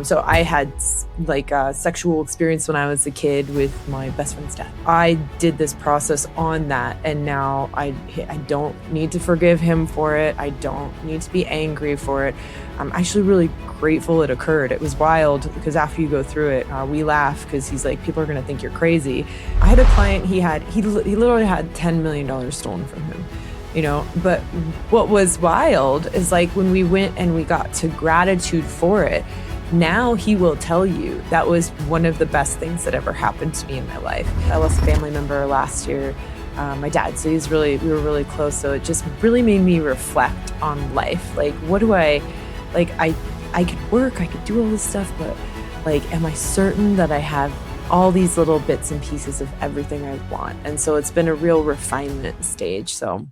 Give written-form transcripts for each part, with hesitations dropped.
So I had like a sexual experience when I was a kid with my best friend's dad. I did this process on that, and now I don't need to forgive him for it. I don't need to be angry for it. I'm actually really grateful it occurred. It was wild because after you go through it, we laugh because he's like, people are going to think you're crazy. I had a client, he literally had $10 million stolen from him. But what was wild is like when we went and we got to gratitude for it, now he will tell you that was one of the best things that ever happened to me in my life. I lost a family member last year, my dad, so we were really close. So it just really made me reflect on life. Like, what do I could work, I could do all this stuff, but like, am I certain that I have all these little bits and pieces of everything I want? And so it's been a real refinement stage. So.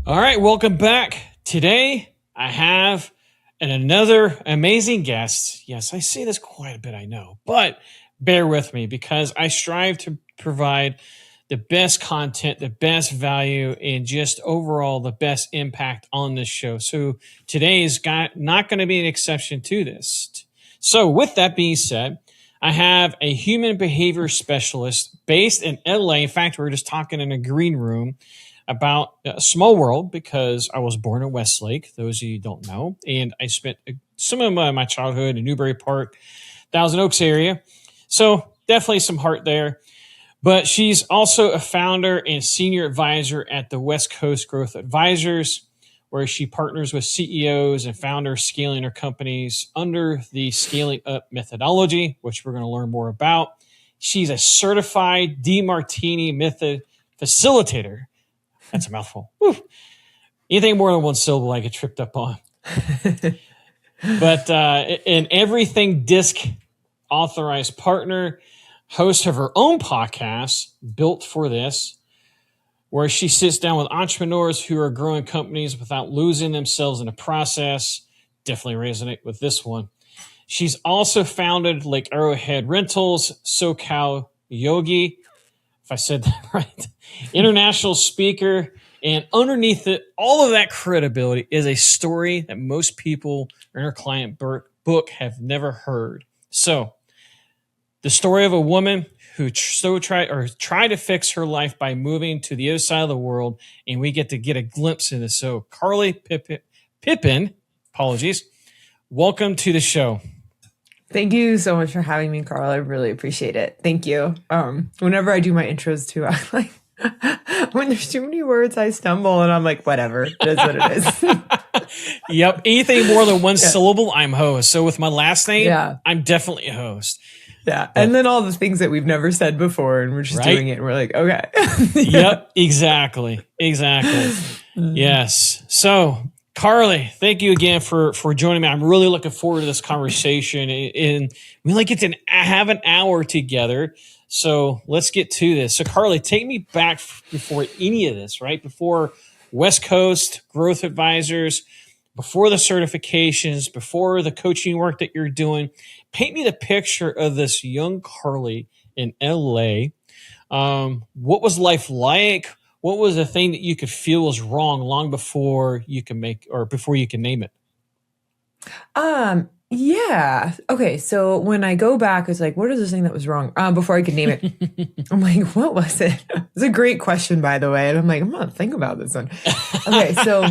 All right, welcome back. Today, I have another amazing guest. Yes, I say this quite a bit, I know, but bear with me because I strive to provide the best content, the best value, and just overall the best impact on this show. So today is not going to be an exception to this. So with that being said, I have a human behavior specialist based in LA. In fact, we were just talking in a green room about a small world because I was born in Westlake, those of you who don't know, and I spent some of my childhood in Newbury Park, Thousand Oaks area. So definitely some heart there. But she's also a founder and senior advisor at the West Coast Growth Advisors, where she partners with CEOs and founders scaling their companies under the Scaling Up methodology, which we're going to learn more about. She's a certified Demartini method facilitator. That's a mouthful. Woo. Anything more than one syllable I get tripped up on. But an Everything Disc authorized partner, host of her own podcast, Built for This, where she sits down with entrepreneurs who are growing companies without losing themselves in the process. Definitely resonate with this one. She's also founded Lake Arrowhead Rentals, SoCal Yogi, if I said that right, international speaker, and underneath it, all of that credibility is a story that most people in her client book have never heard. So, the story of a woman who tried to fix her life by moving to the other side of the world, and we get a glimpse into this. So, Carly Pepin, apologies, welcome to the show. Thank you so much for having me, Karl. I really appreciate it. Thank you. Whenever I do my intros too, I like when there's too many words, I stumble and I'm like, whatever. It is what it is. Yep. Anything more than one syllable, I'm host. So with my last name, I'm definitely a host. Yeah. And then all the things that we've never said before and we're just doing it and we're like, okay. Yep. Exactly. Yes. So Carly, thank you again for joining me. I'm really looking forward to this conversation, and we only get to have an hour together. So let's get to this. So Carly, take me back before any of this, right? Before West Coast Growth Advisors, before the certifications, before the coaching work that you're doing. Paint me the picture of this young Carly in LA. What was life like? What was the thing that you could feel was wrong long before you can name it? Yeah. Okay. So when I go back, it's like, what is this thing that was wrong? Before I could name it, I'm like, what was it? It's a great question, by the way. And I'm like, I'm going to think about this one. Okay. So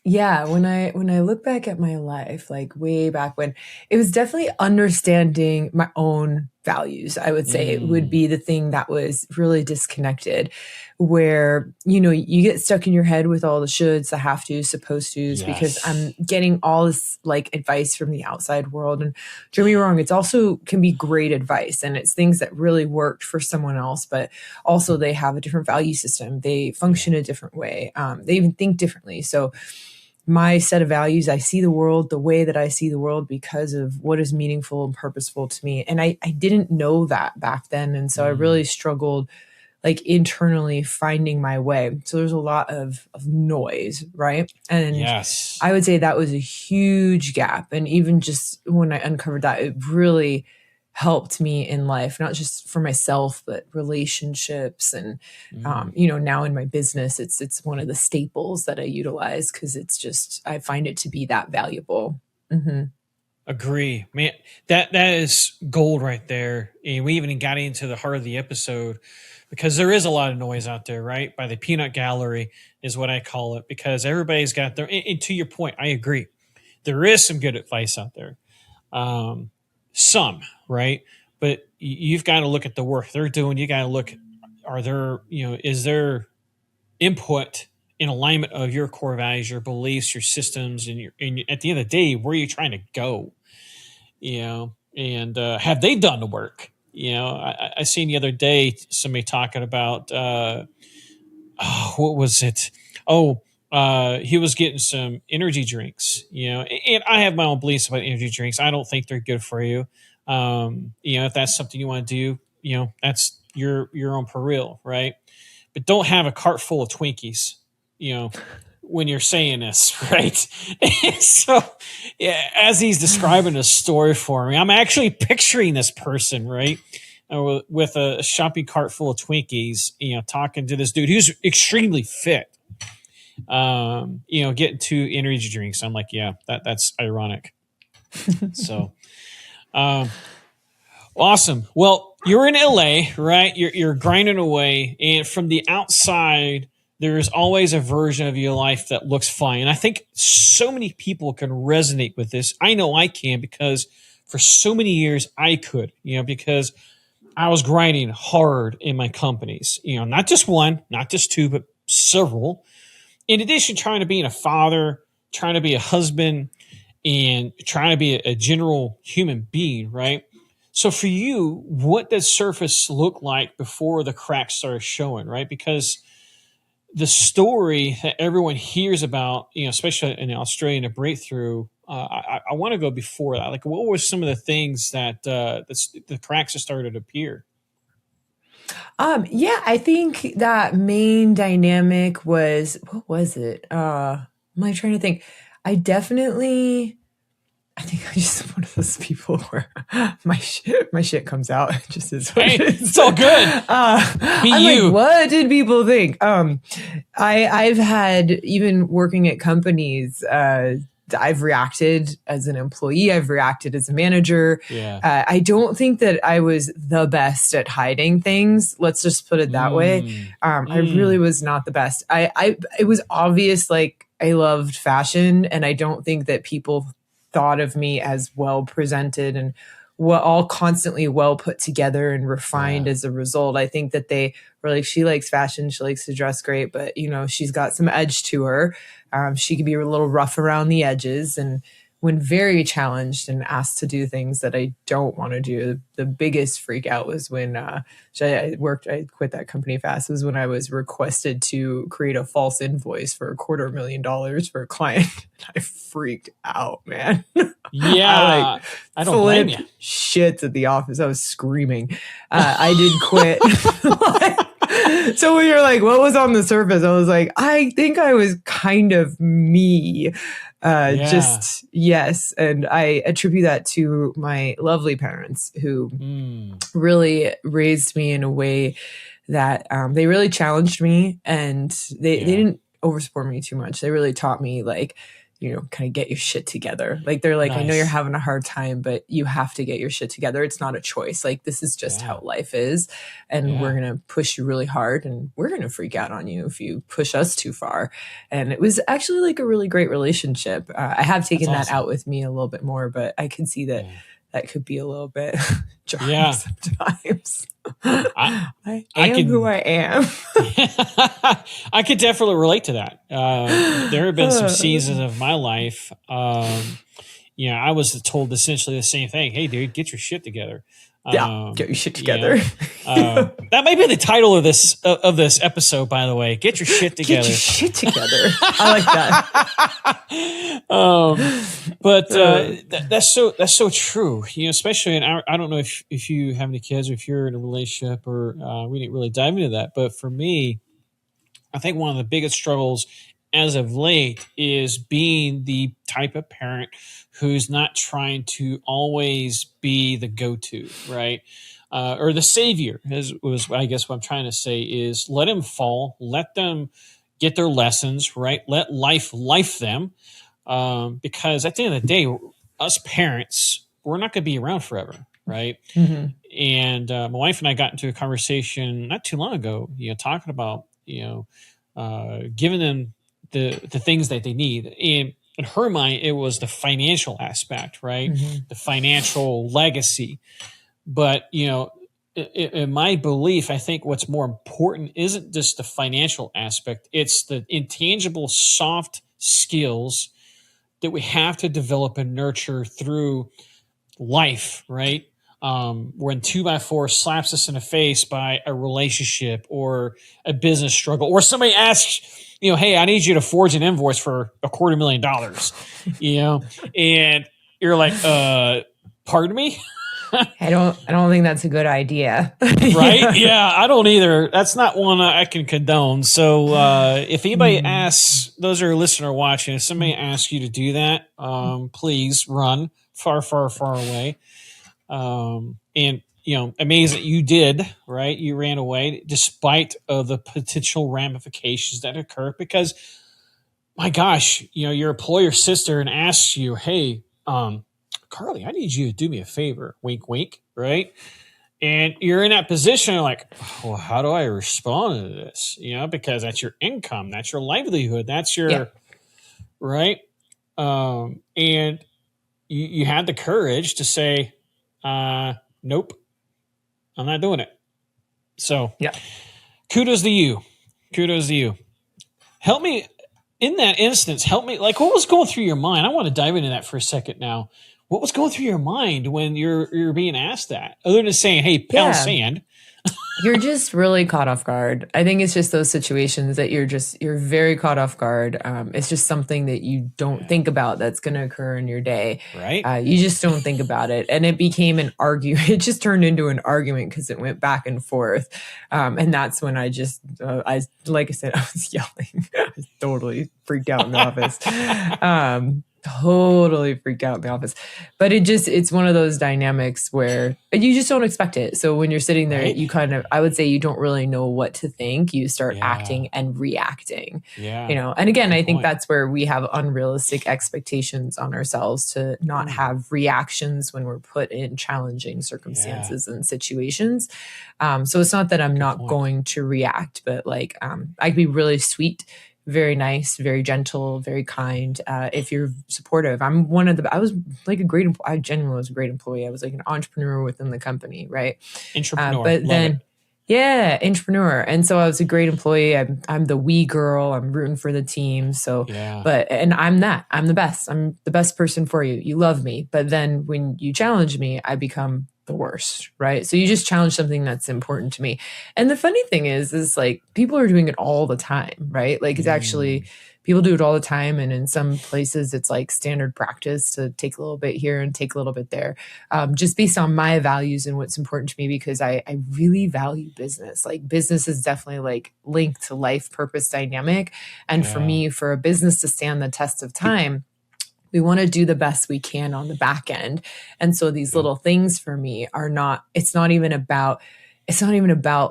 yeah, when I look back at my life, like way back when, it was definitely understanding my own values. I would say it would be the thing that was really disconnected, where, you get stuck in your head with all the shoulds, the have to's, supposed to's, because I'm getting all this like advice from the outside world. And don't get me wrong, it's also can be great advice and it's things that really worked for someone else, but also they have a different value system. They function a different way. They even think differently. So my set of values, I see the world the way that I see the world because of what is meaningful and purposeful to me. And I didn't know that back then. And so I really struggled like internally finding my way. So there's a lot of noise, right? And I would say that was a huge gap. And even just when I uncovered that, it really helped me in life, not just for myself, but relationships. And, now in my business, it's one of the staples that I utilize because I find it to be that valuable. Mm-hmm. Agree, man. That is gold right there. And we even got into the heart of the episode because there is a lot of noise out there, right? By the peanut gallery is what I call it, because everybody's got their. And to your point, I agree. There is some good advice out there, some, right? But you've got to look at the work they're doing. You got to look, is there input in alignment of your core values, your beliefs, your systems, and at the end of the day, where are you trying to go? And have they done the work? I seen the other day somebody talking about what was it? He was getting some energy drinks, and I have my own beliefs about energy drinks. I don't think they're good for you. If that's something you want to do, that's your own per real, right? But don't have a cart full of Twinkies, when you're saying this, right? And so, as he's describing a story for me, I'm actually picturing this person, right? With a shopping cart full of Twinkies, talking to this dude who's extremely fit, getting 2 energy drinks. I'm like, yeah, that's ironic. So, awesome. Well, you're in LA, right? You're grinding away, and from the outside, there is always a version of your life that looks fine. And I think so many people can resonate with this. I know I can, because for so many years I could, because I was grinding hard in my companies, not just one, not just 2, but several. In addition, trying to be a father, trying to be a husband, and trying to be a general human being, right? So for you, what does surface look like before the cracks started showing, right? Because the story that everyone hears about, especially in Australia, a breakthrough, I want to go before that. Like, what were some of the things that the cracks that started to appear? I think that main dynamic was, what was it? Am I trying to think? I think I'm just one of those people where my shit comes out. It just is what it is. It's all good. Like, what did people think? I've had, even working at companies, I've reacted as an employee. I've reacted as a manager. Yeah. I don't think that I was the best at hiding things. Let's just put it that way. I really was not the best. It was obvious, like, I loved fashion, and I don't think that people thought of me as well presented and all constantly well put together and refined as a result. I think that they were like, she likes fashion, she likes to dress great, but she's got some edge to her. She could be a little rough around the edges. And when very challenged and asked to do things that I don't want to do, the biggest freak out was when I quit that company fast, was when I was requested to create a false invoice for $250,000 for a client. I freaked out, man. Yeah. I don't blame you. Shit at the office. I was screaming. I did quit. So when you're like, what was on the surface? I was like, I think I was kind of me. Just, yes. And I attribute that to my lovely parents who really raised me in a way that they really challenged me, and they didn't oversupport me too much. They really taught me, like, kind of get your shit together. Like, they're like, nice. I know you're having a hard time, but you have to get your shit together. It's not a choice. Like, this is just how life is. And we're going to push you really hard, and we're going to freak out on you if you push us too far. And it was actually like a really great relationship. I have taken that out with me a little bit more, but I can see that that could be a little bit jarring sometimes. I am who I am. I could definitely relate to that. There have been some seasons of my life. I was told essentially the same thing. Hey, dude, get your shit together. Get your shit together. That might be the title of this episode, by the way. Get your shit together. Get your shit together. I like that. But that's so true. Especially in I don't know if you have any kids or if you're in a relationship, or we didn't really dive into that. But for me, I think one of the biggest struggles as of late is being the type of parent who's not trying to always be the go-to, right? Or the savior was, I guess what I'm trying to say is let them fall, let them get their lessons, right? Let life them. Because at the end of the day, us parents, we're not going to be around forever, right? Mm-hmm. And my wife and I got into a conversation not too long ago, talking about, giving them the things that they need. And in her mind, it was the financial aspect, right? Mm-hmm. The financial legacy. But, in my belief, I think what's more important isn't just the financial aspect. It's the intangible soft skills that we have to develop and nurture through life, right? When 2x4 slaps us in the face by a relationship or a business struggle, or somebody asks, hey, I need you to forge an invoice for $250,000, and you're like, pardon me? I don't think that's a good idea. Right? Yeah, I don't either. That's not one I can condone. So if anybody asks, those are listening or watching, if somebody asks you to do that, please run far, far, far away. And amazing that you did, right? You ran away despite the potential ramifications that occur because, my gosh, your employer's sister and asks you, hey, Carly, I need you to do me a favor. Wink, wink, right? And you're in that position, you're like, well, how do I respond to this? Because that's your income, that's your livelihood, that's your, right? And you had the courage to say, nope, I'm not doing it. So kudos to you. Kudos to you. Help me in that instance. Help me. Like, what was going through your mind? I want to dive into that for a second now. What was going through your mind when you're being asked that? Other than saying, hey, pound sand. You're just really caught off guard. I think it's just those situations that you're very caught off guard. It's just something that you don't think about that's going to occur in your day. Right. You just don't think about it. And it became an argument. It just turned into an argument because it went back and forth. And that's when I like I said, I was yelling. I was totally freaked out in the office. Totally freaked out in the office. But it's one of those dynamics where you just don't expect it. So when you're sitting there, you I would say you don't really know what to think. You start acting and reacting. Yeah. And again, I think that's where we have unrealistic expectations on ourselves to not have reactions when we're put in challenging circumstances and situations. So it's not that I'm not going to react, but like I can be really sweet, very nice, very gentle, very kind. If you're supportive, I was like I genuinely was a great employee. I was like an entrepreneur within the company, right? Entrepreneur. But then, entrepreneur. And so I was a great employee. I'm the we girl. I'm rooting for the team. So, and I'm the best. I'm the best person for you. You love me. But then when you challenge me, I become the worst, right? So you just challenge something that's important to me. And the funny thing is like people are doing it all the time, right? Like it's actually, people do it all the time. And in some places it's like standard practice to take a little bit here and take a little bit there, just based on my values and what's important to me, because I really value business. Like business is definitely like linked to life purpose dynamic. And for me, for a business to stand the test of time, we want to do the best we can on the back end. And so these little things for me it's not even about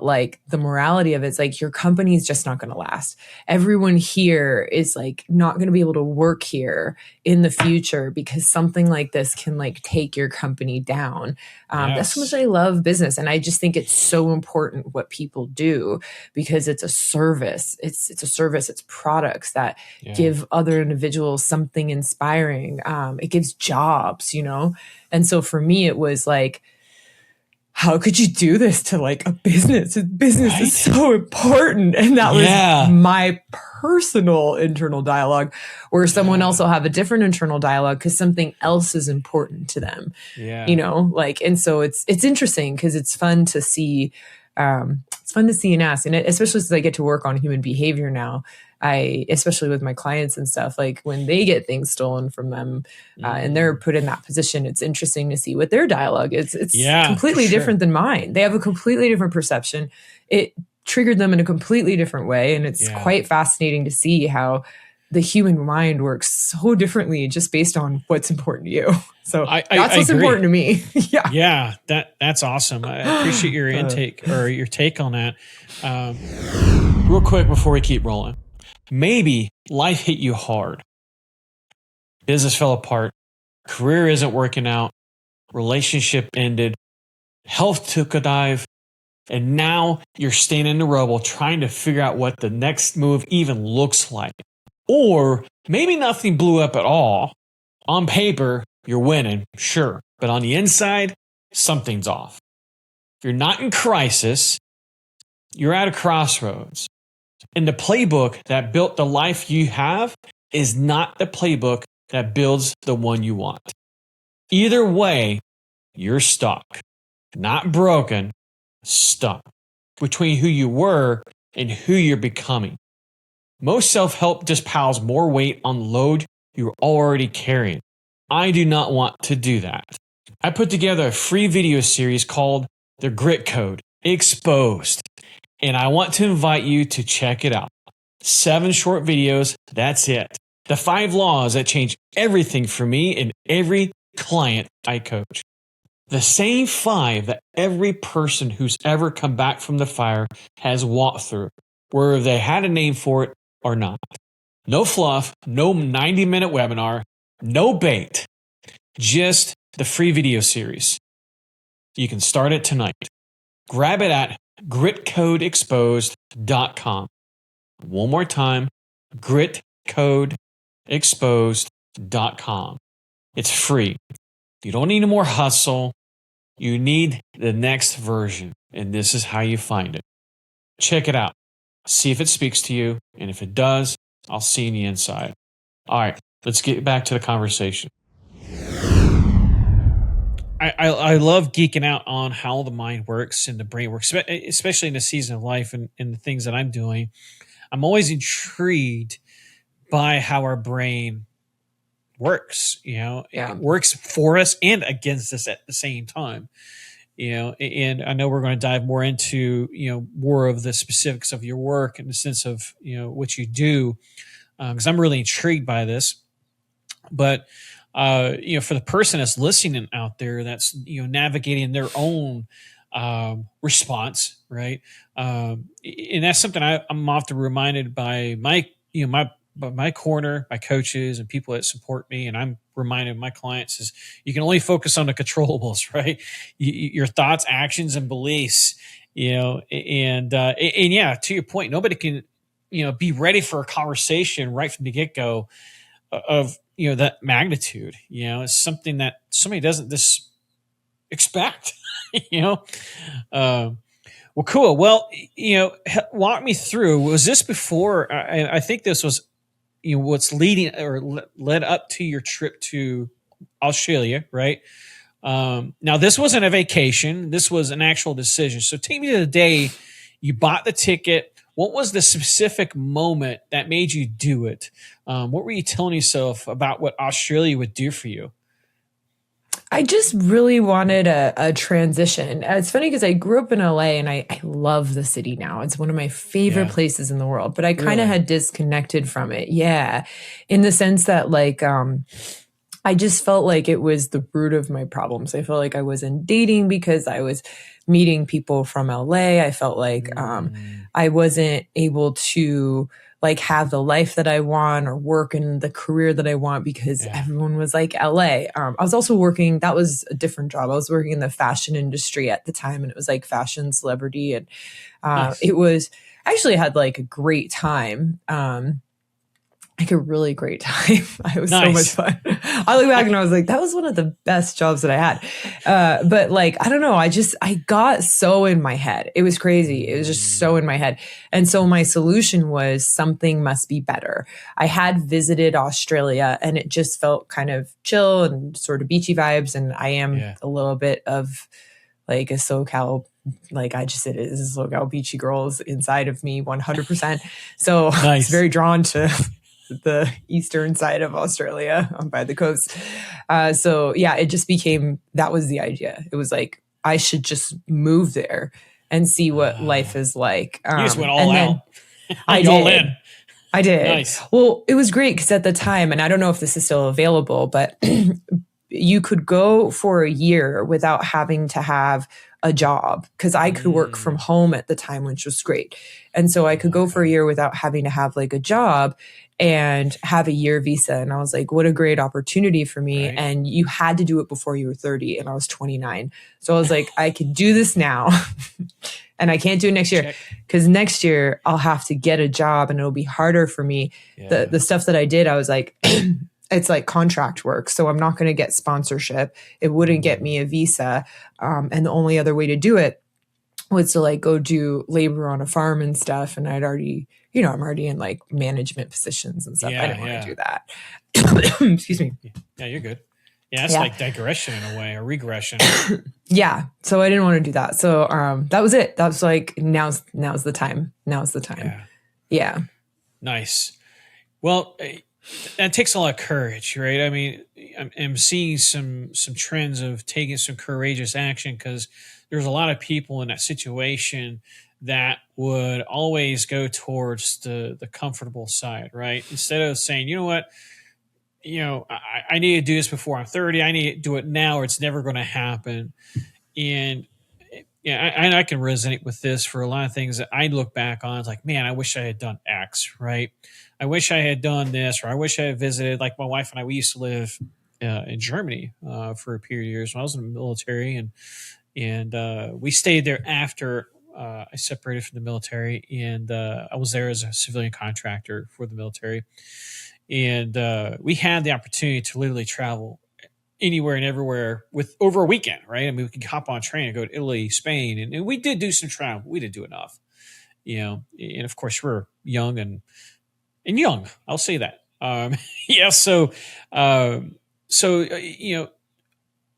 like the morality of it. It's like your company is just not going to last. Everyone here is like not going to be able to work here in the future because something like this can like take your company down. That's how much I love business. And I just think it's so important what people do because it's a service. It's a service. It's products that give other individuals something inspiring. It gives jobs, And so for me, it was like, how could you do this to like a business? Business is so important. And that was my personal internal dialogue, where someone else will have a different internal dialogue because something else is important to them. And so it's interesting because it's fun to see. It's fun to see and ask. And especially as I get to work on human behavior now, especially with my clients and stuff, like when they get things stolen from them and they're put in that position, it's interesting to see what their dialogue is. It's completely different than mine. They have a completely different perception. It triggered them in a completely different way. And it's quite fascinating to see how the human mind works so differently just based on what's important to you. So that's what's agree. important to me. Yeah. Yeah. That's awesome. I appreciate your intake or your take on that. Real quick before we keep rolling, maybe life hit you hard. Business fell apart. Career isn't working out. Relationship ended. Health took a dive. And now you're standing in the rubble trying to figure out what the next move even looks like. Or maybe nothing blew up at all. On paper, you're winning, sure. But on the inside, something's off. If you're not in crisis, you're at a crossroads. And the playbook that built the life you have is not the playbook that builds the one you want. Either way, you're stuck. Not broken, stuck. Between who you were and who you're becoming. Most self-help just piles more weight on the load you're already carrying. I do not want to do that. I put together a free video series called The Grit Code Exposed, and I want to invite you to check it out. 7 short videos, that's it. The 5 laws that change everything for me and every client I coach. The same 5 that every person who's ever come back from the fire has walked through, whether they had a name for it or not. No fluff, no 90-minute webinar, no bait, just the free video series. You can start it tonight. Grab it at gritcodeexposed.com. One more time, gritcodeexposed.com. It's free. You don't need any more hustle. You need the next version, and this is how you find it. Check it out. See if it speaks to you, and if it does, I'll see you on the inside. All right, let's get back to the conversation. I love geeking out on how the mind works and the brain works, especially in the season of life and the things that I'm doing. I'm always intrigued by how our brain works, It works for us and against us at the same time, and I know we're going to dive more into, more of the specifics of your work in the sense of, what you do, because I'm really intrigued by this. But, for the person that's listening out there, that's, navigating their own response, right? And that's something I'm often reminded by my corner, my coaches and people that support me. And I'm reminded my clients is you can only focus on the controllables, right? Your thoughts, actions, and beliefs, and yeah, to your point, nobody can, be ready for a conversation right from the get-go of, that magnitude, it's something that somebody doesn't just expect, well, cool. Well, walk me through, was this before, I think this was, what's leading or led up to your trip to Australia, right? Now, this wasn't a vacation. This was an actual decision. So take me to the day you bought the ticket. What was the specific moment that made you do it? What were you telling yourself about what Australia would do for you? I just really wanted a transition. It's funny because I grew up in LA and I love the city now. It's one of my favorite places in the world, but I kind of had disconnected from it. Yeah. In the sense that I just felt like it was the root of my problems. I felt like I wasn't dating because I was meeting people from LA. I felt like I wasn't able to have the life that I want or work in the career that I want because everyone was like LA. I was also working, that was a different job. I was working in the fashion industry at the time, and it was like fashion celebrity. And it was, I actually had a great time. A really great time. It was so much fun. I look back and I was like, that was one of the best jobs that I had. But I don't know. I got so in my head. It was crazy. It was just so in my head. And so my solution was something must be better. I had visited Australia and it just felt kind of chill and sort of beachy vibes. And I am a little bit of a SoCal, it is a SoCal beachy girls inside of me 100%. So it's very drawn to the eastern side of Australia by the coast. It just became, that was the idea. It was I should just move there and see what life is like. You just went all out. I did. All in. I did. Nice. Well, it was great because at the time, and I don't know if this is still available, but you could go for a year without having to have a job because I could work from home at the time, which was great. And so I could go for a year without having to have like a job and have a year visa. And I was like, what a great opportunity for me. Right. And you had to do it before you were 30 and I was 29. So I was like, I could do this now and I can't do it next year because next year I'll have to get a job and it'll be harder for me. Yeah. The stuff that I did, I was like, it's like contract work. So I'm not going to get sponsorship. It wouldn't get me a visa. And the only other way to do it was to like go do labor on a farm and stuff. And I'd already, you know, I'm already in like management positions and stuff. Yeah, I didn't want to do that. Excuse me. Yeah, you're good. Yeah, it's like digression in a way, or regression. Yeah. So I didn't want to do that. So that was it. That was like, now's the time. Now's the time. Yeah. Nice. Well, that takes a lot of courage, right? I mean, I'm seeing some trends of taking some courageous action because there's a lot of people in that situation that would always go towards the comfortable side, right? Instead of saying, you know what, I need to do this before I'm 30. I need to do it now or it's never going to happen. And yeah, I can resonate with this for a lot of things that I look back on. It's like, man, I wish I had done X, right? I wish I had done this, or I wish I had visited. Like my wife and I, we used to live in Germany for a period of years when I was in the military, and we stayed there after I separated from the military, and I was there as a civilian contractor for the military, and we had the opportunity to literally travel anywhere and everywhere with over a weekend, right? I mean, we could hop on a train and go to Italy, Spain, and we did do some travel. We didn't do enough, and of course we're young and young. I'll say that. Yeah. So,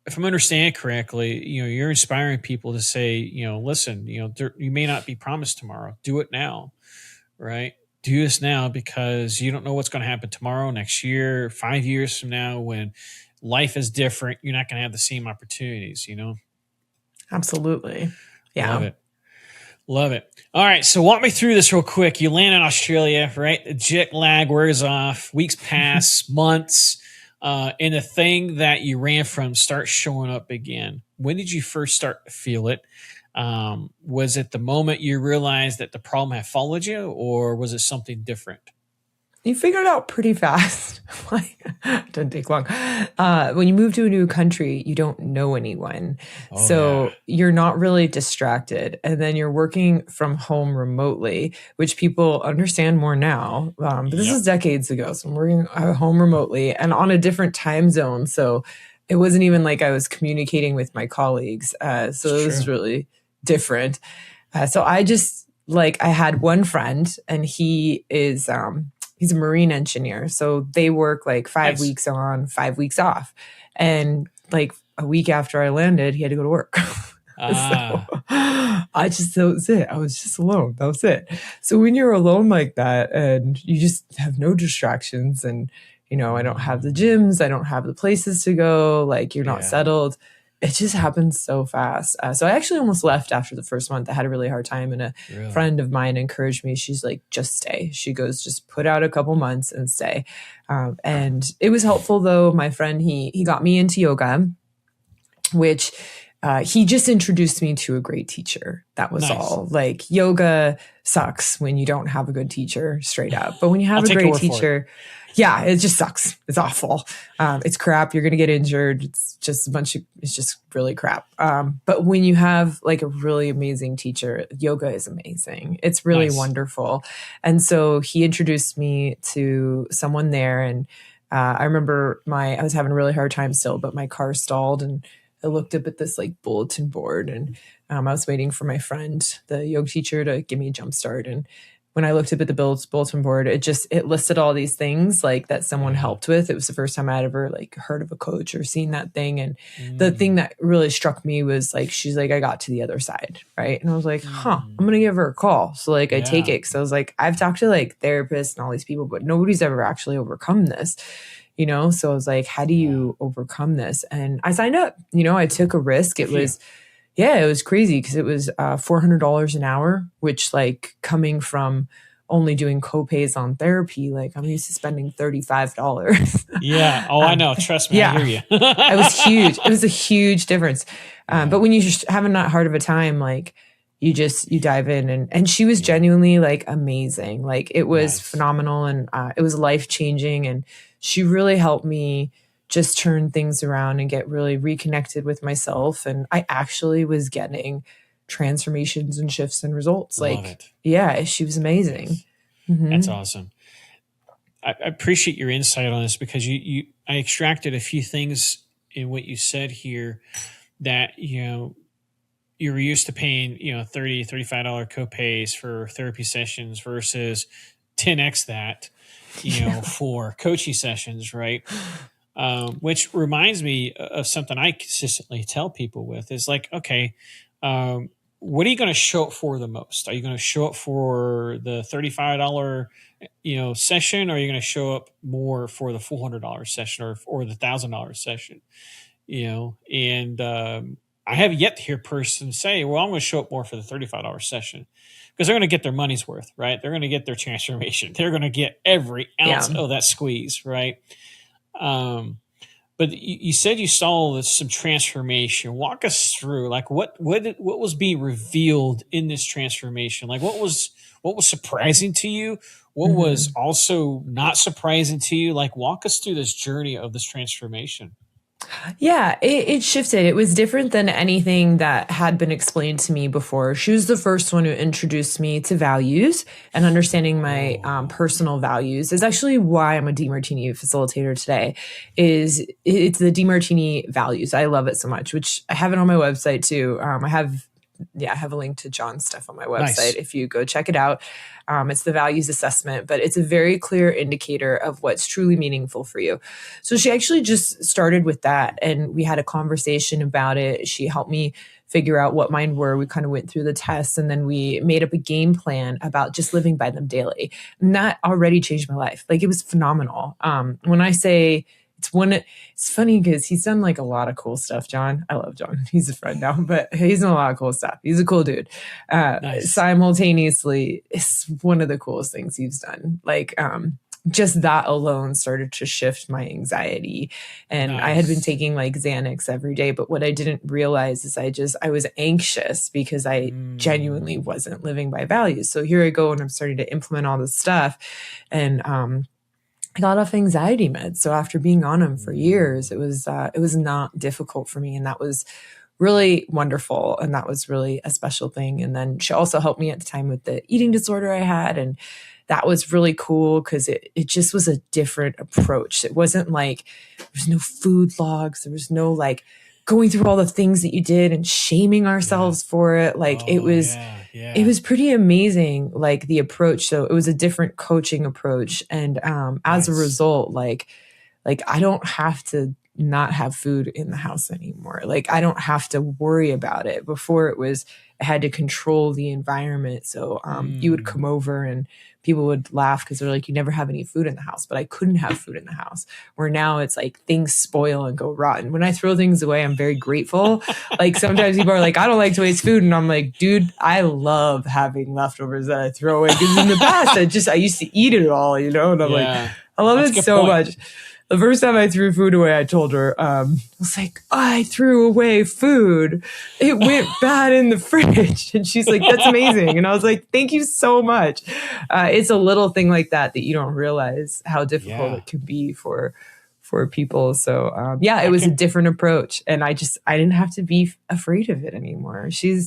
if I'm understanding correctly, you're inspiring people to say, listen, you may not be promised tomorrow. Do it now, right? Do this now because you don't know what's going to happen tomorrow, next year, 5 years from now when life is different. You're not going to have the same opportunities, Absolutely. Yeah. Love it. All right. So walk me through this real quick. You land in Australia, right? The jet lag wears off, weeks pass, months, and the thing that you ran from starts showing up again. When did you first start to feel it? Was it the moment you realized that the problem had followed you, or was it something different? You figured it out pretty fast. It doesn't take long. When you move to a new country, you don't know anyone. You're not really distracted. And then you're working from home remotely, which people understand more now. But this is decades ago. So I'm working at home remotely and on a different time zone. So it wasn't even like I was communicating with my colleagues. It was really different. So I just I had one friend and he is... he's a marine engineer. So they work like 5 weeks on, 5 weeks off. And like a week after I landed, he had to go to work. So that was it. I was just alone. That was it. So when you're alone like that and you just have no distractions and, I don't have the gyms, I don't have the places to go, like you're not settled. It just happens so fast. So I actually almost left after the first month. I had a really hard time. And a friend of mine encouraged me. She's like, just stay. She goes, just put out a couple months and stay. And it was helpful though. My friend, he got me into yoga, which he just introduced me to a great teacher. That was all. Like yoga sucks when you don't have a good teacher, straight up. But when you have a great teacher, yeah, it just sucks. It's awful. It's crap. You're going to get injured. It's just it's just really crap. But when you have like a really amazing teacher, yoga is amazing. It's really wonderful. And so he introduced me to someone there. And I remember I was having a really hard time still, but my car stalled and I looked up at this like bulletin board and I was waiting for my friend, the yoga teacher, to give me a jump start. And when I looked up at the bulletin board, it listed all these things like that someone helped with. It was the first time I'd ever like heard of a coach or seen that thing. And the thing that really struck me was like, she's like, I got to the other side. Right. And I was like, I'm going to give her a call. So like, I take it. Cause I was like, I've talked to like therapists and all these people, but nobody's ever actually overcome this, So I was like, how do you overcome this? And I signed up, I took a risk. It was crazy because it was $400 an hour, which like coming from only doing copays on therapy. Like I'm used to spending $35. Yeah. Oh, I know. Trust me. Yeah. I hear you. It was huge. It was a huge difference. But when you just having that hard of a time, like you dive in, and she was genuinely like amazing. Like it was phenomenal, and it was life-changing. And she really helped me just turn things around and get really reconnected with myself. And I actually was getting transformations and shifts and results. Love Like, it. yeah, she was amazing. Yes. Mm-hmm. That's awesome. I appreciate your insight on this, because I extracted a few things in what you said here that, you were used to paying, $30, $35 copays for therapy sessions versus 10x that, for coaching sessions, right? Which reminds me of something I consistently tell people with is like, okay, what are you going to show up for the most? Are you going to show up for the $35, session? Or are you going to show up more for the $400 session or the $1,000 session? And I have yet to hear a person say, well, I'm going to show up more for the $35 session, because they're going to get their money's worth, right? They're going to get their transformation. They're going to get every ounce of that squeeze, right? But you said you saw some transformation. Walk us through, like what was being revealed in this transformation? Like what was surprising to you? What was also not surprising to you? Like walk us through this journey of this transformation. Yeah, it shifted. It was different than anything that had been explained to me before. She was the first one who introduced me to values, and understanding my personal values is actually why I'm a Demartini facilitator today. It's the Demartini values. I love it so much, which I have it on my website too. I have a link to John's stuff on my website. If you go check it out. It's the values assessment, but it's a very clear indicator of what's truly meaningful for you. So she actually just started with that, and we had a conversation about it. She helped me figure out what mine were. We kind of went through the tests, and then we made up a game plan about just living by them daily. And that already changed my life. Like it was phenomenal. When I say it's funny because he's done like a lot of cool stuff, John. I love John. He's a friend now, but he's done a lot of cool stuff. He's a cool dude. Simultaneously, it's one of the coolest things he's done. Like, just that alone started to shift my anxiety. And I had been taking like Xanax every day, but what I didn't realize is I was anxious because I genuinely wasn't living by values. So here I go, and I'm starting to implement all this stuff. And, I got off anxiety meds. So after being on them for years, it was not difficult for me. And that was really wonderful. And that was really a special thing. And then she also helped me at the time with the eating disorder I had. And that was really cool because it just was a different approach. It wasn't like there's no food logs. There was no like going through all the things that you did and shaming ourselves for it. Like it was pretty amazing, like the approach. So it was a different coaching approach. And as a result, like I don't have to not have food in the house anymore. Like I don't have to worry about it. Before I had to control the environment. So you would come over and people would laugh because they're like, you never have any food in the house, but I couldn't have food in the house. Where now it's like things spoil and go rotten. When I throw things away, I'm very grateful. Like sometimes people are like, I don't like to waste food. And I'm like, dude, I love having leftovers that I throw away. Because in the past, I used to eat it all, And I'm like, I love it so much. The first time I threw food away, I told her, I was like, I threw away food. It went bad in the fridge. And she's like, that's amazing. And I was like, thank you so much. It's a little thing like that you don't realize how difficult it can be for people. So it was a different approach. And I didn't have to be afraid of it anymore. She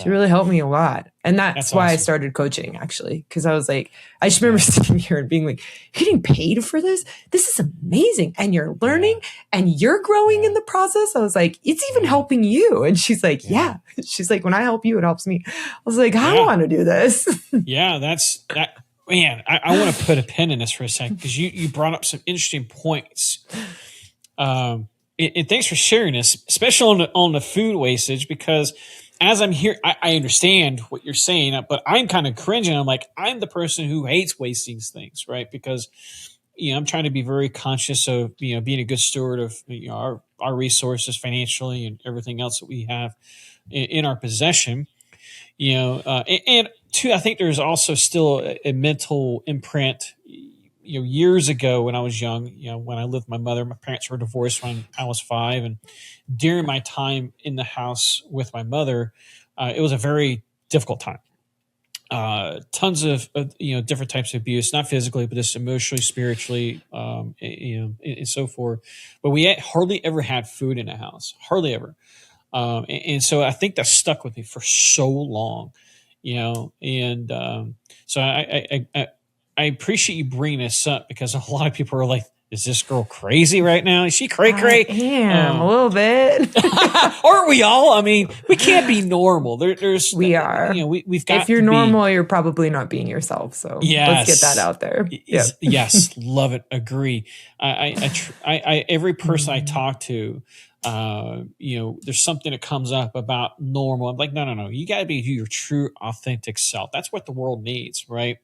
really helped me a lot. And that's why awesome. I started coaching, actually. Because I was like, I just remember sitting here and being like, you're getting paid for this? This is amazing. And you're learning and you're growing in the process. I was like, it's even helping you. And she's like, yeah. She's like, when I help you, it helps me. I was like, I want to do this. That's that. Man, I want to put a pin in this for a second because you brought up some interesting points. And thanks for sharing this, especially on the food wastage, because as I'm here, I understand what you're saying, but I'm kind of cringing. I'm like, I'm the person who hates wasting things, right? Because I'm trying to be very conscious of being a good steward of our resources financially and everything else that we have in our possession. And two, I think there's also still a mental imprint. Years ago when I was young, when I lived with my mother, my parents were divorced when I was 5, and during my time in the house with my mother, it was a very difficult time. Tons of different types of abuse, not physically, but just emotionally, spiritually, and so forth. But we hardly ever had food in the house, hardly ever. And so I think that stuck with me for so long, and so I appreciate you bringing this up, because a lot of people are like, is this girl crazy right now? Is she cray? I am a little bit. Aren't we all? I mean, we can't be normal. We are. We've got. If you're normal, you're probably not being yourself. So let's get that out there. Yep. Yes, love it. Agree. I every person I talk to, there's something that comes up about normal. I'm like, no. You got to be your true, authentic self. That's what the world needs, right?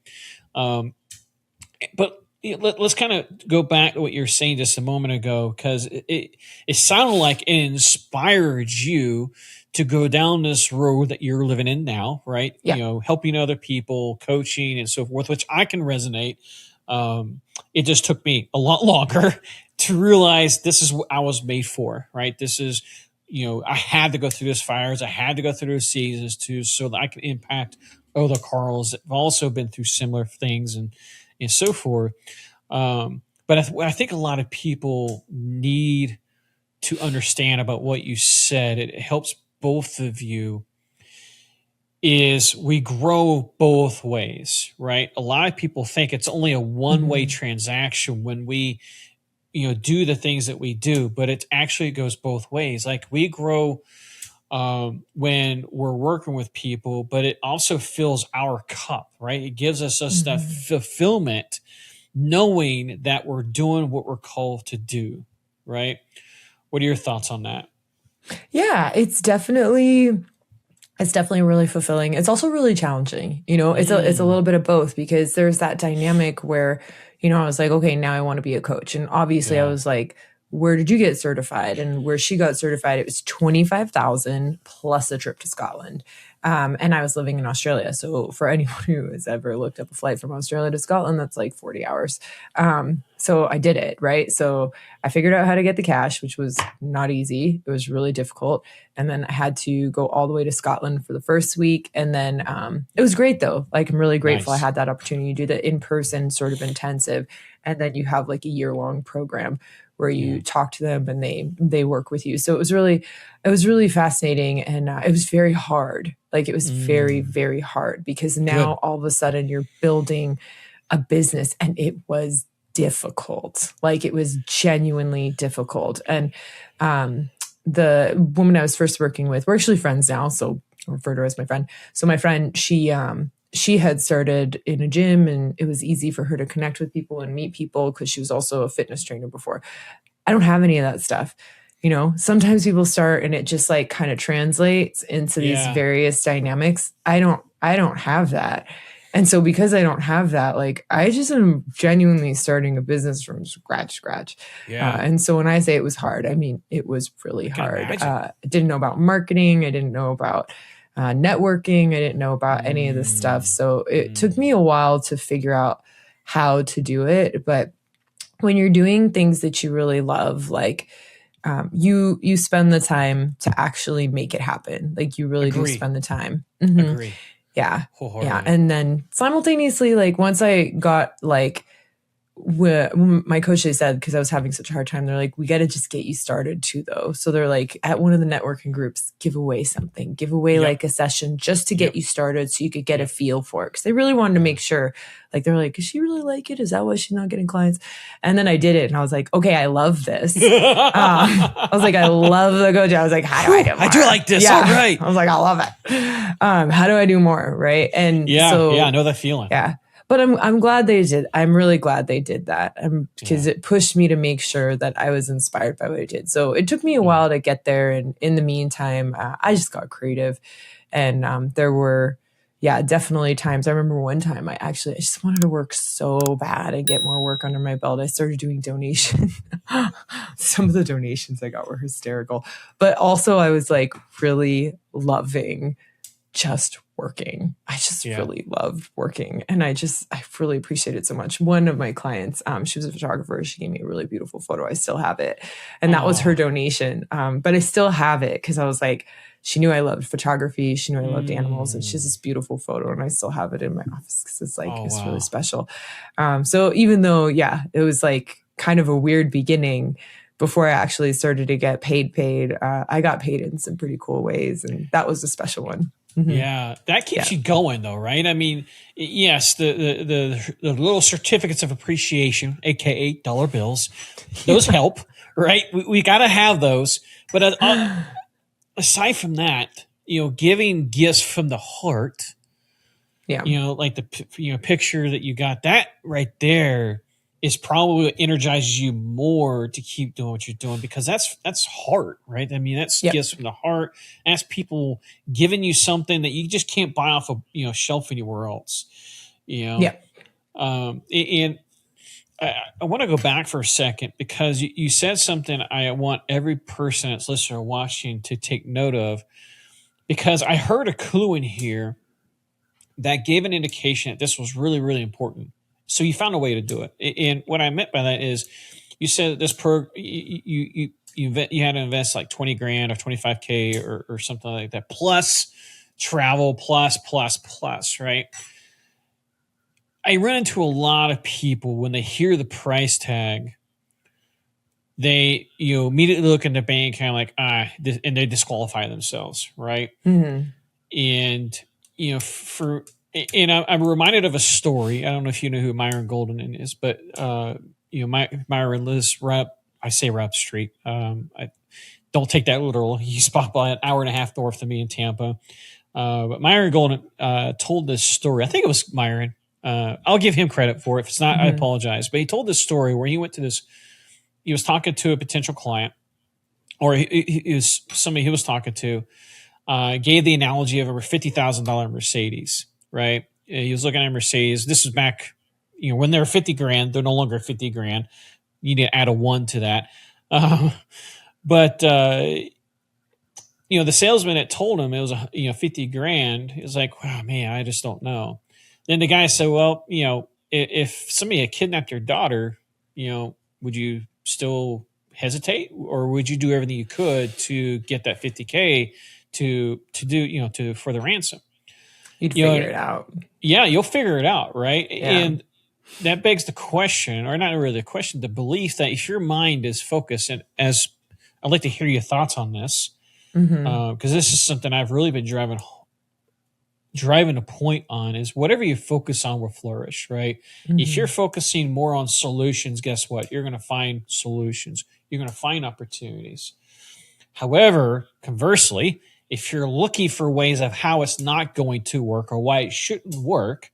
But let's kind of go back to what you were saying just a moment ago, because it sounded like it inspired you to go down this road that you're living in now, right? Yeah. Helping other people, coaching, and so forth, which I can resonate. It just took me a lot longer to realize this is what I was made for, right? This is, I had to go through those fires. I had to go through those seasons so that I can impact other Karls that have also been through similar things and so forth. But I think a lot of people need to understand about what you said. It helps both of you. Is we grow both ways, right? A lot of people think it's only a one-way transaction when we, do the things that we do, but it actually goes both ways. Like we grow when we're working with people, but it also fills our cup, right? It gives us that fulfillment, knowing that we're doing what we're called to do, right? What are your thoughts on that? Yeah, it's definitely really fulfilling. It's also really challenging. It's a little bit of both, because there's that dynamic where, I was like, okay, now I want to be a coach. And obviously I was like, where did you get certified? And where she got certified, it was $25,000 plus a trip to Scotland. And I was living in Australia. So for anyone who has ever looked up a flight from Australia to Scotland, that's like 40 hours. So I did it, right? So I figured out how to get the cash, which was not easy. It was really difficult. And then I had to go all the way to Scotland for the first week. And then it was great though. Like I'm really grateful I had that opportunity to do the in-person sort of intensive. And then you have like a year-long program where you talk to them and they work with you. So it was really fascinating. And it was very hard. Like it was very, very hard, because now all of a sudden you're building a business, and it was difficult. Like it was genuinely difficult. And the woman I was first working with, we're actually friends now, so I refer to her as my friend. So my friend, she had started in a gym, and it was easy for her to connect with people and meet people, because she was also a fitness trainer before. I don't have any of that stuff. Sometimes people start and it just like kind of translates into these various dynamics. I don't have that. And so because I don't have that, like I just am genuinely starting a business from scratch. Yeah. And so when I say it was hard, I mean, it was really hard. I didn't know about marketing. I didn't know about networking. I didn't know about any of this stuff. So it took me a while to figure out how to do it. But when you're doing things that you really love, like you spend the time to actually make it happen. Like you really do spend the time. Agree. Yeah. Yeah. And then simultaneously, like once I got like, my coach, they said, because I was having such a hard time, they're like, we got to just get you started too, though. So they're like, at one of the networking groups, give away like a session just to get you started, so you could get a feel for it. Because they really wanted to make sure, like, they're like, does she really like it? Is that why she's not getting clients? And then I did it, and I was like, okay, I love this. I was like, I love the coach. I was like, how do I do more? I do like this. Yeah. All right. I was like, I love it. How do I do more? Right. And I know that feeling. Yeah. But I'm glad they did. I'm really glad they did that, because it pushed me to make sure that I was inspired by what I did. So it took me a while to get there. And in the meantime, I just got creative. And there were, definitely times. I remember one time I just wanted to work so bad and get more work under my belt. I started doing donation. Some of the donations I got were hysterical. But also I was like really loving just working. I just really loved working. And I really appreciate it so much. One of my clients, she was a photographer. She gave me a really beautiful photo. I still have it. And that was her donation. But I still have it because I was like, she knew I loved photography. She knew I loved animals. And she has this beautiful photo. And I still have it in my office because it's like, it's really special. So even though, it was like kind of a weird beginning, before I actually started to get paid, I got paid in some pretty cool ways. And that was a special one. Mm-hmm. Yeah, that keeps you going though, right? I mean, yes, the little certificates of appreciation, aka dollar bills, those help, right? We got to have those. But aside from that, giving gifts from the heart, like the picture that you got, that right there is probably what energizes you more to keep doing what you're doing, because that's heart, right? I mean, that's gifts from the heart. That's people giving you something that you just can't buy off a shelf anywhere else. And I want to go back for a second, because you said something I want every person that's listening or watching to take note of, because I heard a clue in here that gave an indication that this was really, really important. So you found a way to do it. And what I meant by that is, you said that this you had to invest like 20 grand or 25K or something like that, plus travel, plus, right? I run into a lot of people when they hear the price tag, they immediately look in the bank kind of like, and they disqualify themselves, right? Mm-hmm. And and I'm reminded of a story. I don't know if you know who Myron Golden is, but Myron lives I say right up the street. I don't take that literal. He's about an hour and a half north of me in Tampa. But Myron Golden told this story. I think it was Myron. I'll give him credit for it. If it's not, I apologize. But he told this story where he went to this. He was talking to a potential client, or he was somebody he was talking to. Gave the analogy of a $50,000 Mercedes, right? He was looking at a Mercedes. This was back, when they're 50 grand, they're no longer 50 grand. You need to add a 1 to that. But the salesman that told him it was 50 grand, he was like, wow, man, I just don't know. Then the guy said, well, if somebody had kidnapped your daughter, would you still hesitate, or would you do everything you could to get that 50K to do, for the ransom? You'd figure it out. Yeah, you'll figure it out, right? Yeah. And that begs the question, or not really the question, the belief that if your mind is focused, and as I'd like to hear your thoughts on this, because this is something I've really been driving a point on, is whatever you focus on will flourish, right? Mm-hmm. If you're focusing more on solutions, guess what? You're going to find solutions. You're going to find opportunities. However, conversely, if you're looking for ways of how it's not going to work or why it shouldn't work,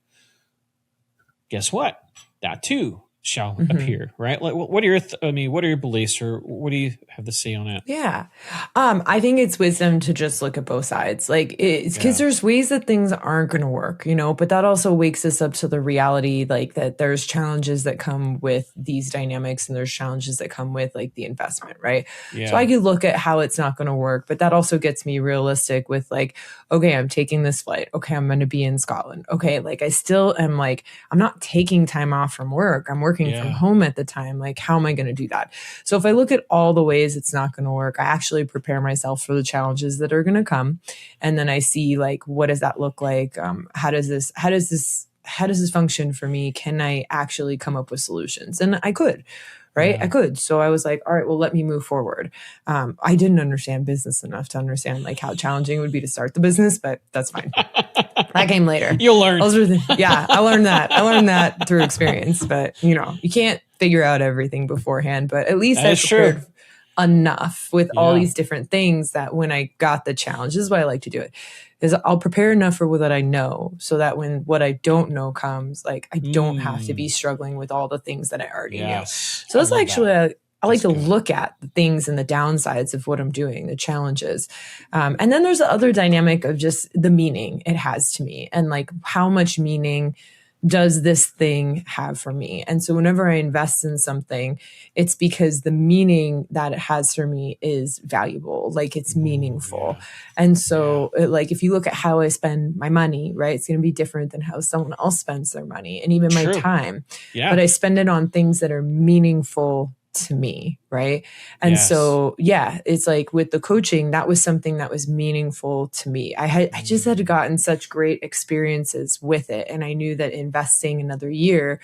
guess what? That too shall appear, right? Like, what are your beliefs, or what do you have to say on that? Yeah. I think it's wisdom to just look at both sides. Like, it's because there's ways that things aren't going to work, but that also wakes us up to the reality, like, that there's challenges that come with these dynamics, and there's challenges that come with, like, the investment, right? Yeah. So I could look at how it's not going to work, but that also gets me realistic with, like, okay, I'm taking this flight. Okay, I'm going to be in Scotland. Okay, like, I still am, like, I'm not taking time off from work. I'm working from home at the time. Like, how am I going to do that? So if I look at all the ways it's not going to work, I actually prepare myself for the challenges that are going to come. And then I see, like, what does that look like? How does this function for me? Can I actually come up with solutions? And I could. Right? Yeah. I could. So I was like, all right, well, let me move forward. I didn't understand business enough to understand, like, how challenging it would be to start the business, but that's fine. That came later. You'll learn. I learned that. I learned that through experience, but you can't figure out everything beforehand, but at least I prepared enough with all these different things that when I got the challenge, this is why I like to do it, is I'll prepare enough for what I know, so that when what I don't know comes, like, I don't have to be struggling with all the things that I already knew. So that's actually, I like to look at the things and the downsides of what I'm doing, the challenges. And then there's the other dynamic of just the meaning it has to me, and, like, how much meaning does this thing have for me? And so whenever I invest in something, it's because the meaning that it has for me is valuable, like it's meaningful. And so like if you look at how I spend my money, right, it's going to be different than how someone else spends their money and even my time. But I spend it on things that are meaningful to me, right? And so it's like with the coaching, that was something that was meaningful to me. I just had gotten such great experiences with it, and I knew that investing another year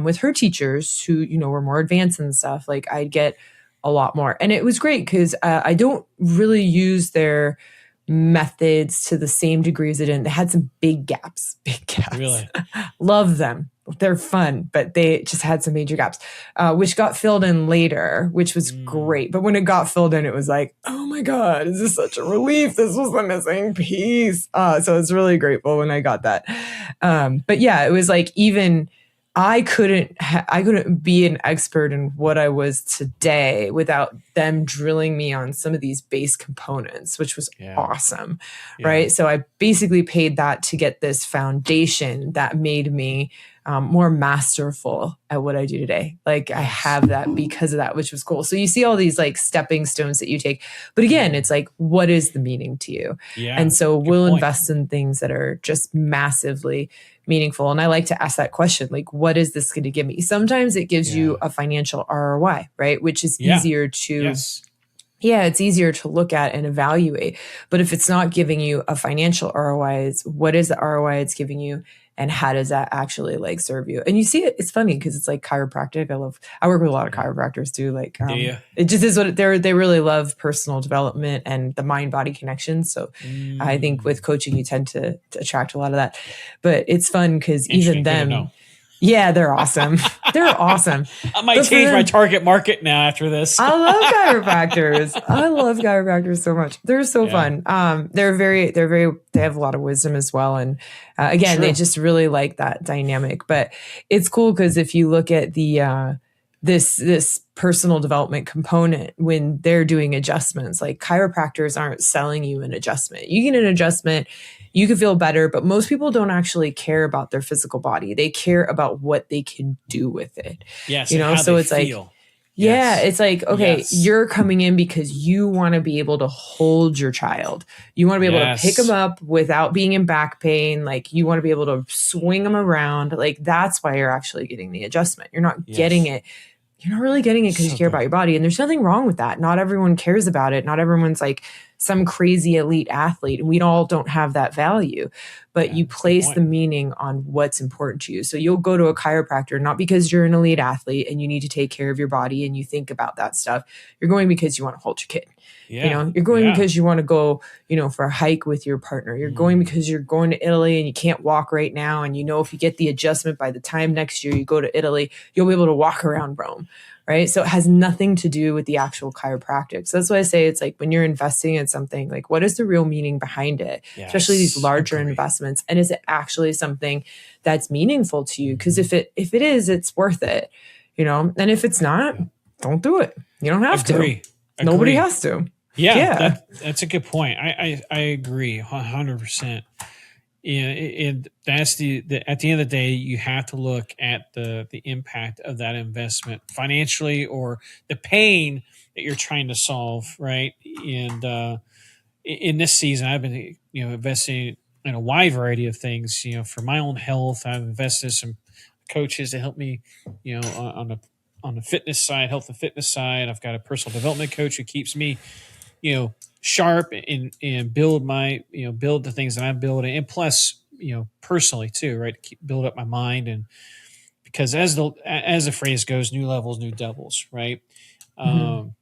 with her teachers who were more advanced and stuff, like I'd get a lot more. And it was great because I don't really use their methods to the same degree as it did. They had some big gaps. Really? Love them. They're fun, but they just had some major gaps, which got filled in later, which was great. But when it got filled in, it was like, oh my God, this is such a relief. This was the missing piece. So I was really grateful when I got that. But yeah, it was like, even I couldn't be an expert in what I was today without them drilling me on some of these base components, which was awesome. Right. So I basically paid that to get this foundation that made me more masterful at what I do today. Like I have that because of that, which was cool. So you see all these like stepping stones that you take, but again, it's like, what is the meaning to you? And so we'll invest in things that are just massively meaningful. And I like to ask that question, like, what is this going to give me? Sometimes it gives you a financial ROI, right? Which is easier to, it's easier to look at and evaluate. But if it's not giving you a financial ROI, it's what is the ROI it's giving you? And how does that actually like serve you? And you see it, it's funny because it's like chiropractic. I work with a lot of chiropractors too. Like it just is what they really love personal development and the mind body connection. So I think with coaching, you tend to attract a lot of that, but it's fun because even them, they're awesome. They're awesome. I might change my target market now after this. I love chiropractors. I love chiropractors so much. They're so fun. They have a lot of wisdom as well. And again, they just really like that dynamic, but it's cool because if you look at the, this personal development component, when they're doing adjustments, like chiropractors aren't selling you an adjustment. You get an adjustment, you can feel better, but most people don't actually care about their physical body. They care about what they can do with it. Yes. So it's feel. Like, it's like, okay, you're coming in because you want to be able to hold your child. You want to be able to pick them up without being in back pain. Like you want to be able to swing them around. Like that's why you're actually getting the adjustment. You're not getting it. You're not really getting it because you care about your body. And there's nothing wrong with that. Not everyone cares about it. Not everyone's like some crazy elite athlete. And we all don't have that value. But you place the meaning on what's important to you. So you'll go to a chiropractor, not because you're an elite athlete and you need to take care of your body and you think about that stuff. You're going because you want to hold your kid. You're going because you want to go, for a hike with your partner. You're going because you're going to Italy and you can't walk right now. And if you get the adjustment by the time next year you go to Italy, you'll be able to walk around Rome. Right. So it has nothing to do with the actual chiropractic. So that's why I say it's like when you're investing in something, like what is the real meaning behind it, especially these larger investments? And is it actually something that's meaningful to you? Because if it is, it's worth it, and if it's not, don't do it. You don't have to. Nobody has to. That's a good point. I agree 100%. And that's at the end of the day, you have to look at the impact of that investment financially or the pain that you're trying to solve, right? And in this season, I've been investing in a wide variety of things. For my own health, I've invested in some coaches to help me, on the fitness side, health and fitness side. I've got a personal development coach who keeps me, sharp and build build the things that I'm building, and plus, personally too, right? To build up my mind, and because as the phrase goes, new levels, new devils, right? Having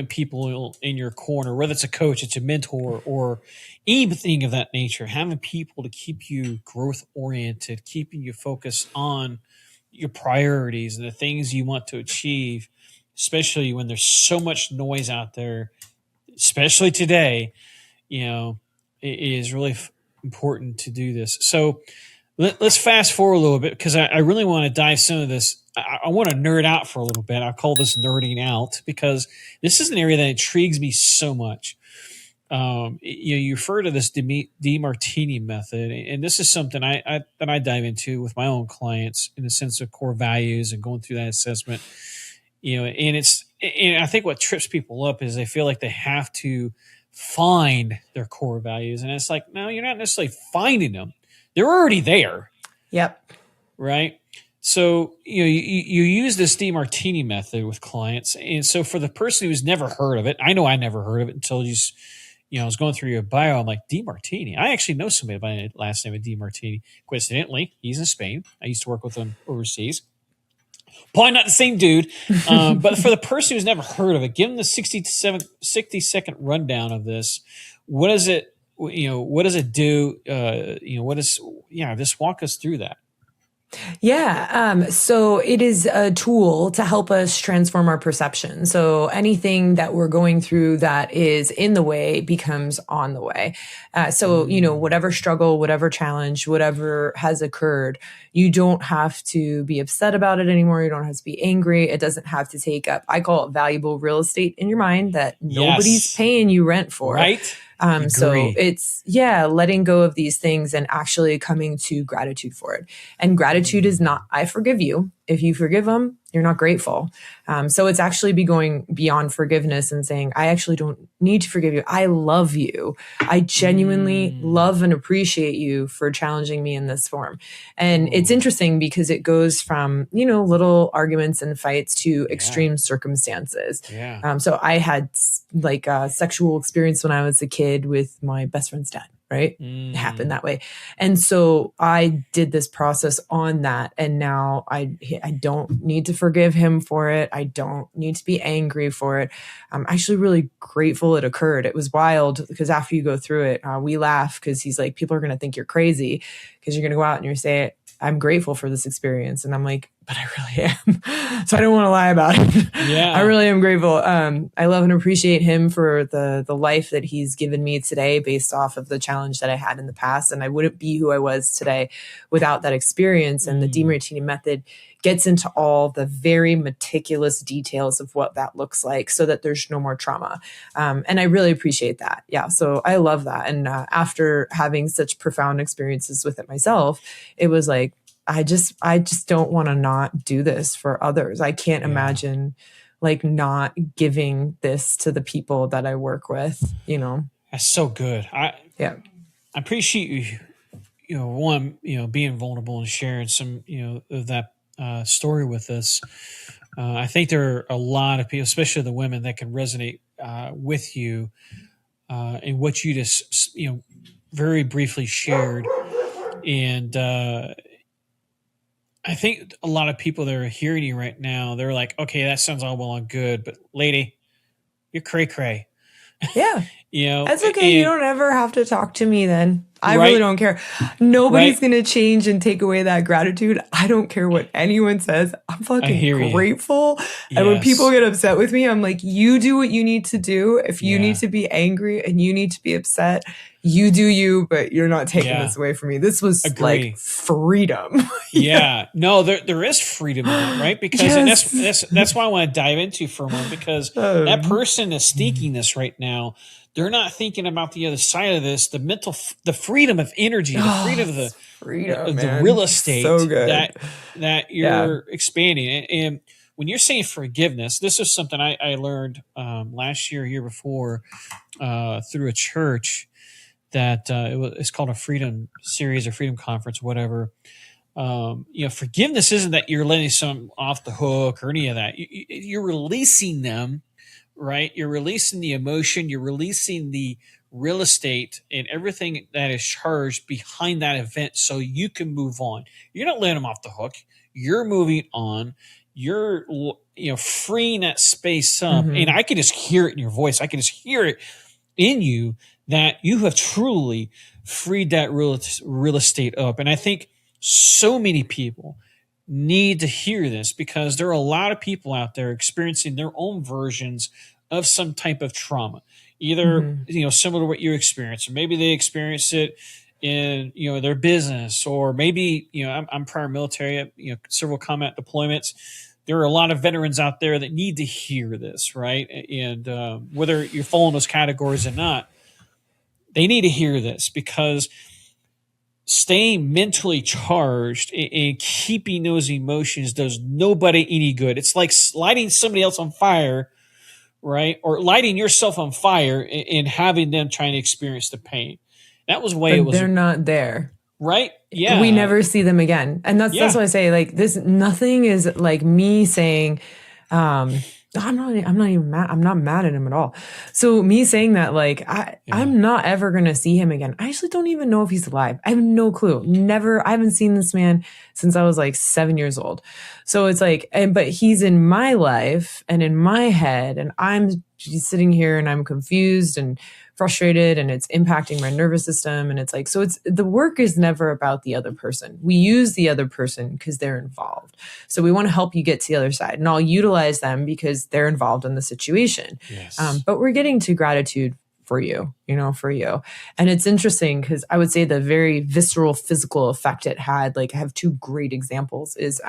people in your corner, whether it's a coach, it's a mentor, or anything of that nature, having people to keep you growth oriented, keeping you focused on your priorities and the things you want to achieve, especially when there's so much noise out there, especially today, it is really important to do this. So let's fast forward a little bit because I really want to dive some of this. I want to nerd out for a little bit. I call this nerding out because this is an area that intrigues me so much. you refer to this Demartini method, and this is something that I dive into with my own clients in the sense of core values and going through that assessment. And I think what trips people up is they feel like they have to find their core values, and it's like, no, you're not necessarily finding them; they're already there. Yep. Right. So, you use this Demartini method with clients. And so for the person who's never heard of it, I know I never heard of it until I was going through your bio. I'm like, Demartini. I actually know somebody by the last name of Demartini. Coincidentally, he's in Spain. I used to work with him overseas. Probably not the same dude. But for the person who's never heard of it, give them the 60-second rundown of this. What does it, what does it do? Just walk us through that. Yeah. So it is a tool to help us transform our perception. So anything that we're going through that is in the way becomes on the way. Whatever struggle, whatever challenge, whatever has occurred, you don't have to be upset about it anymore. You don't have to be angry. It doesn't have to take up, I call it valuable real estate in your mind that nobody's paying you rent for. Right. So it's, letting go of these things and actually coming to gratitude for it. And gratitude is not, I forgive you. If you forgive them, you're not grateful. So it's actually going beyond forgiveness and saying, I actually don't need to forgive you. I love you. I genuinely love and appreciate you for challenging me in this form. And it's interesting because it goes from, little arguments and fights to extreme circumstances. Yeah. So I had like a sexual experience when I was a kid with my best friend's dad. Right? It happened that way. And so I did this process on that. And now I don't need to forgive him for it. I don't need to be angry for it. I'm actually really grateful it occurred. It was wild because after you go through it, we laugh because he's like, people are going to think you're crazy because you're going to go out and you're saying, I'm grateful for this experience. And I'm like, but I really am. So I don't want to lie about it. Yeah. I really am grateful. I love and appreciate him for the life that he's given me today based off of the challenge that I had in the past. And I wouldn't be who I was today without that experience. And the Demartini method gets into all the very meticulous details of what that looks like so that there's no more trauma. And I really appreciate that. Yeah. So I love that. And after having such profound experiences with it myself, it was like, I just don't want to not do this for others. I can't imagine like not giving this to the people that I work with, That's so good. I appreciate you, being vulnerable and sharing some, of that story with us. I think there are a lot of people, especially the women, that can resonate with you in what you just, very briefly shared. And I think a lot of people that are hearing you right now, they're like, okay, that sounds all well and good, but lady, you're cray cray. Yeah. That's okay. And you don't ever have to talk to me then. I really don't care. Nobody's going to change and take away that gratitude. I don't care what anyone says. I'm fucking grateful. And when people get upset with me, I'm like, you do what you need to do. If you need to be angry and you need to be upset, you do you, but you're not taking this away from me. This was like freedom. No, there is freedom in it, right? Because that's why I want to dive into for a moment, because that person is speaking this right now. They're not thinking about the other side of this, the freedom of energy, the freedom of the real estate that you're expanding. And when you're saying forgiveness, this is something I learned last year before, through a church that it's called a Freedom Series or Freedom Conference, whatever. Forgiveness isn't that you're letting someone off the hook or any of that. You're releasing them. Right? You're releasing the emotion, you're releasing the real estate and everything that is charged behind that event so you can move on. You're not letting them off the hook. You're moving on. You're freeing that space up. And I can just hear it in your voice. I can just hear it in you that you have truly freed that real estate up. And I think so many people need to hear this because there are a lot of people out there experiencing their own versions of some type of trauma, either similar to what you experienced, or maybe they experience it in their business, or maybe I'm prior military, several combat deployments. There are a lot of veterans out there that need to hear this, right? And whether you fall in those categories or not, they need to hear this, because staying mentally charged and keeping those emotions does nobody any good. It's like lighting somebody else on fire, right? Or lighting yourself on fire and having them trying to experience the pain. That was the way it But was. they're not there. Right? Yeah. We never see them again. And that's why I say, like, this, nothing is like me saying, I'm not even mad. I'm not mad at him at all. So me saying that, like, I'm not ever going to see him again. I actually don't even know if he's alive. I have no clue. Never. I haven't seen this man since I was like 7 years old. So it's like, but he's in my life and in my head, and I'm just sitting here and I'm confused and frustrated, and it's impacting my nervous system. And it's like, so it's, the work is never about the other person. We use the other person because they're involved. So we want to help you get to the other side, and I'll utilize them because they're involved in the situation. Yes. But we're getting to gratitude for you, for you. And it's interesting because I would say the very visceral physical effect it had, like I have two great examples, is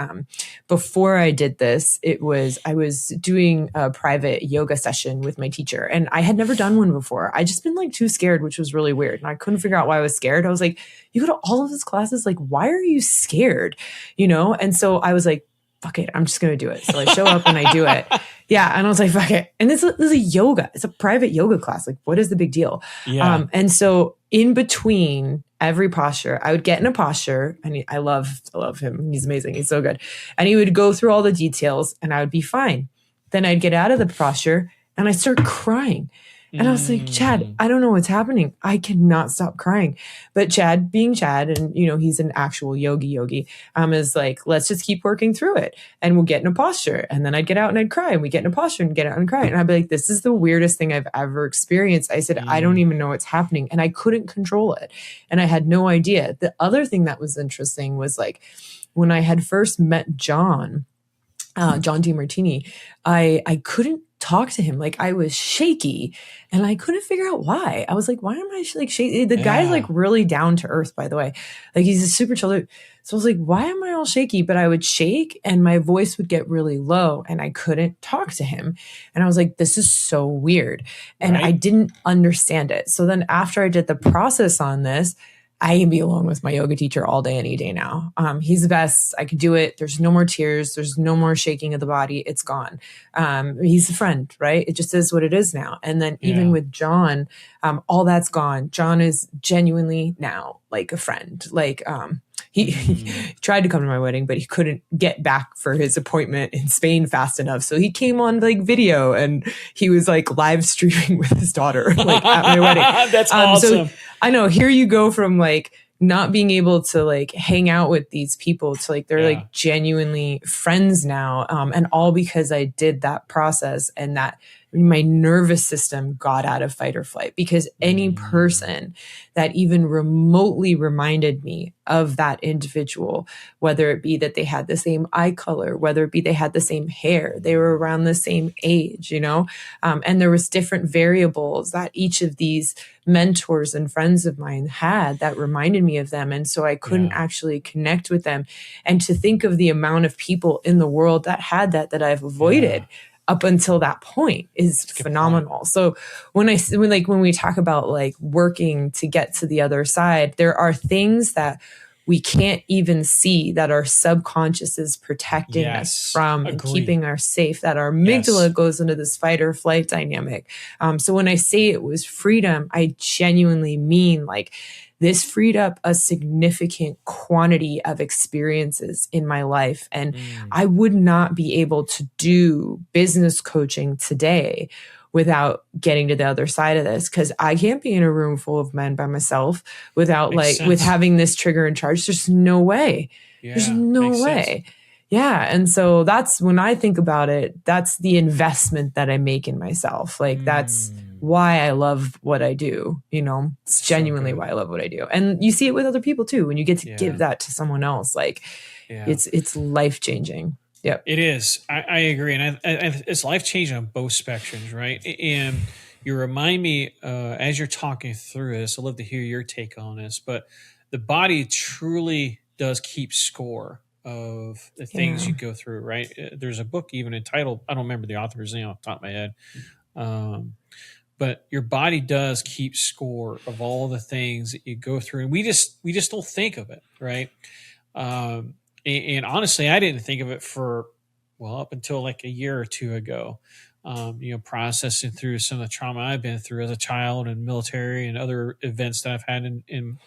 before I did this, I was doing a private yoga session with my teacher, and I had never done one before. I just been like too scared, which was really weird. And I couldn't figure out why I was scared. I was like, you go to all of these classes, like, why are you scared? And so I was like, fuck it, I'm just going to do it. So I show up and I do it. Yeah. And I was like, fuck it. And this is a yoga. It's a private yoga class. Like, what is the big deal? Yeah. And so in between every posture, I would get in a posture, and I love him. He's amazing. He's so good. And he would go through all the details and I would be fine. Then I'd get out of the posture and I start crying. And I was like, Chad, I don't know what's happening. I cannot stop crying. But Chad, being Chad, and he's an actual yogi, is like, let's just keep working through it, and we'll get in a posture. And then I'd get out and I'd cry, and we get in a posture and get out and cry. And I'd be like, this is the weirdest thing I've ever experienced. I said, I don't even know what's happening. And I couldn't control it. And I had no idea. The other thing that was interesting was, like, when I had first met John Demartini, I couldn't talk to him. Like, I was shaky and I couldn't figure out why. I was like, why am I like shaky? The guy's like really down to earth, by the way. Like, he's a super chill dude. So I was like, why am I all shaky? But I would shake and my voice would get really low and I couldn't talk to him. And I was like, this is so weird. And I didn't understand it. So then after I did the process on this, I can be alone with my yoga teacher all day, any day now. He's the best. I can do it. There's no more tears. There's no more shaking of the body. It's gone. He's a friend, right? It just is what it is now. And then even with John, all that's gone. John is genuinely now like a friend. Like, he tried to come to my wedding, but he couldn't get back for his appointment in Spain fast enough. So he came on like video and he was like live streaming with his daughter, like at my wedding. That's awesome. So I know, here you go from like not being able to like hang out with these people to like, they're like genuinely friends now. And all because I did that process, and that my nervous system got out of fight or flight. Because any person that even remotely reminded me of that individual, whether it be that they had the same eye color, whether it be they had the same hair, they were around the same age, and there was different variables that each of these mentors and friends of mine had that reminded me of them. And so I couldn't actually connect with them. And to think of the amount of people in the world that had that I've avoided up until that point is phenomenal. Point. So when we talk about like working to get to the other side, there are things that we can't even see that our subconscious is protecting us from and keeping us safe, that our amygdala goes into this fight or flight dynamic. So when I say it was freedom, I genuinely mean like this freed up a significant quantity of experiences in my life. And I would not be able to do business coaching today without getting to the other side of this, because I can't be in a room full of men by myself without with having this trigger in charge. There's no way. There's no way. Sense. Yeah. And so that's when I think about it, that's the investment that I make in myself. Like that's why I love what I do. It's genuinely why I love what I do. And you see it with other people too. When you get to give that to someone else, like it's life-changing. Yep. It is. I agree. And it's life-changing on both spectrums, right? And you remind me, as you're talking through this, I'd love to hear your take on this, but the body truly does keep score of the things you go through, right? There's a book even entitled, I don't remember the author's name off the top of my head, but your body does keep score of all the things that you go through, and we just don't think of it, right? And honestly, I didn't think of it for up until like a year or two ago. Processing through some of the trauma I've been through as a child and military and other events that I've had in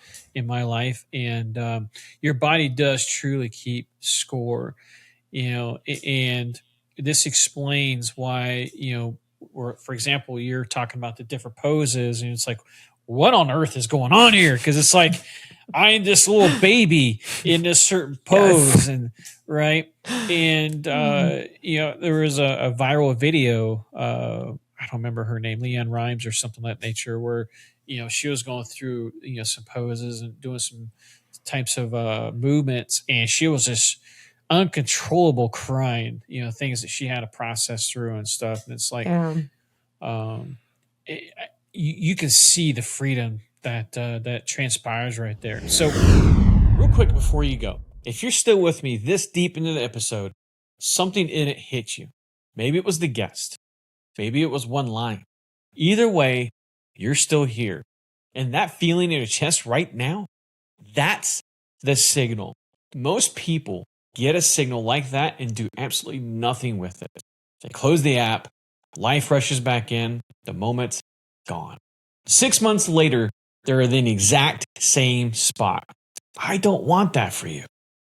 my life, and your body does truly keep score, and this explains why, or for example, you're talking about the different poses, and it's like, what on earth is going on here? Because it's like I'm this little baby in this certain pose, yes. And right, and there was a viral video. I don't remember her name, Leanne Rhymes or something like that nature, where she was going through some poses and doing some types of movements, and she was just uncontrollable crying, things that she had to process through and stuff. And it's like, you can see the freedom that transpires right there. So real quick before you go, if you're still with me this deep into the episode, something in it hit you. Maybe it was the guest. Maybe it was one line. Either way, you're still here. And that feeling in your chest right now, that's the signal. Most people get a signal like that and do absolutely nothing with it. They close the app, life rushes back in, the moment's gone. 6 months later, they're in the exact same spot. I don't want that for you.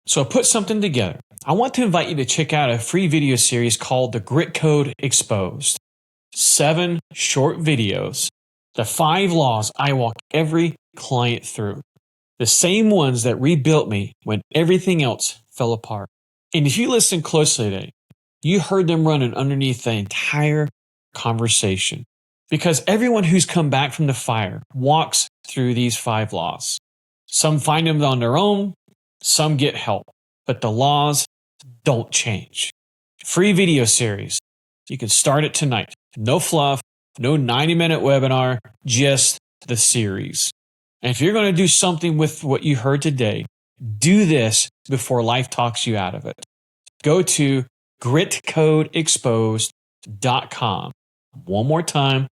So I put something together. I want to invite you to check out a free video series called The Grit Code Exposed. 7 short videos, the 5 laws I walk every client through. The same ones that rebuilt me when everything else fell apart. And if you listen closely today, you heard them running underneath the entire conversation. Because everyone who's come back from the fire walks through these 5 laws. Some find them on their own, some get help, but the laws don't change. Free video series. You can start it tonight. No fluff, no 90-minute webinar, just the series. And if you're going to do something with what you heard today, do this before life talks you out of it. Go to gritcodeexposed.com. One more time,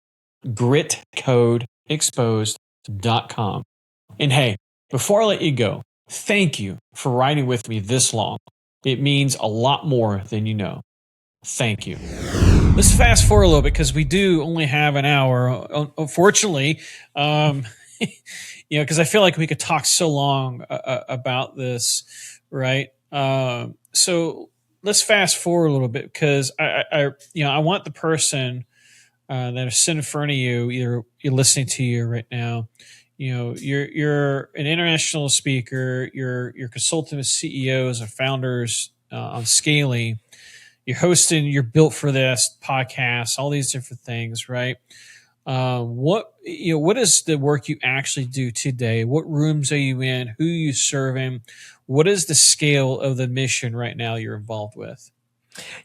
gritcodeexposed.com. And hey, before I let you go, thank you for riding with me this long. It means a lot more than you know. Thank you. Let's fast forward a little bit because we do only have an hour, unfortunately. Because I feel like we could talk so long about this, right? So let's fast forward a little bit because I want the person that is sitting in front of you, either you're listening to you right now, you're an international speaker, you're consulting with CEOs and founders on scaling, you're hosting, you're built for this podcast, all these different things, right? What is the work you actually do today? What rooms are you in? Who are you serving? What is the scale of the mission right now you're involved with?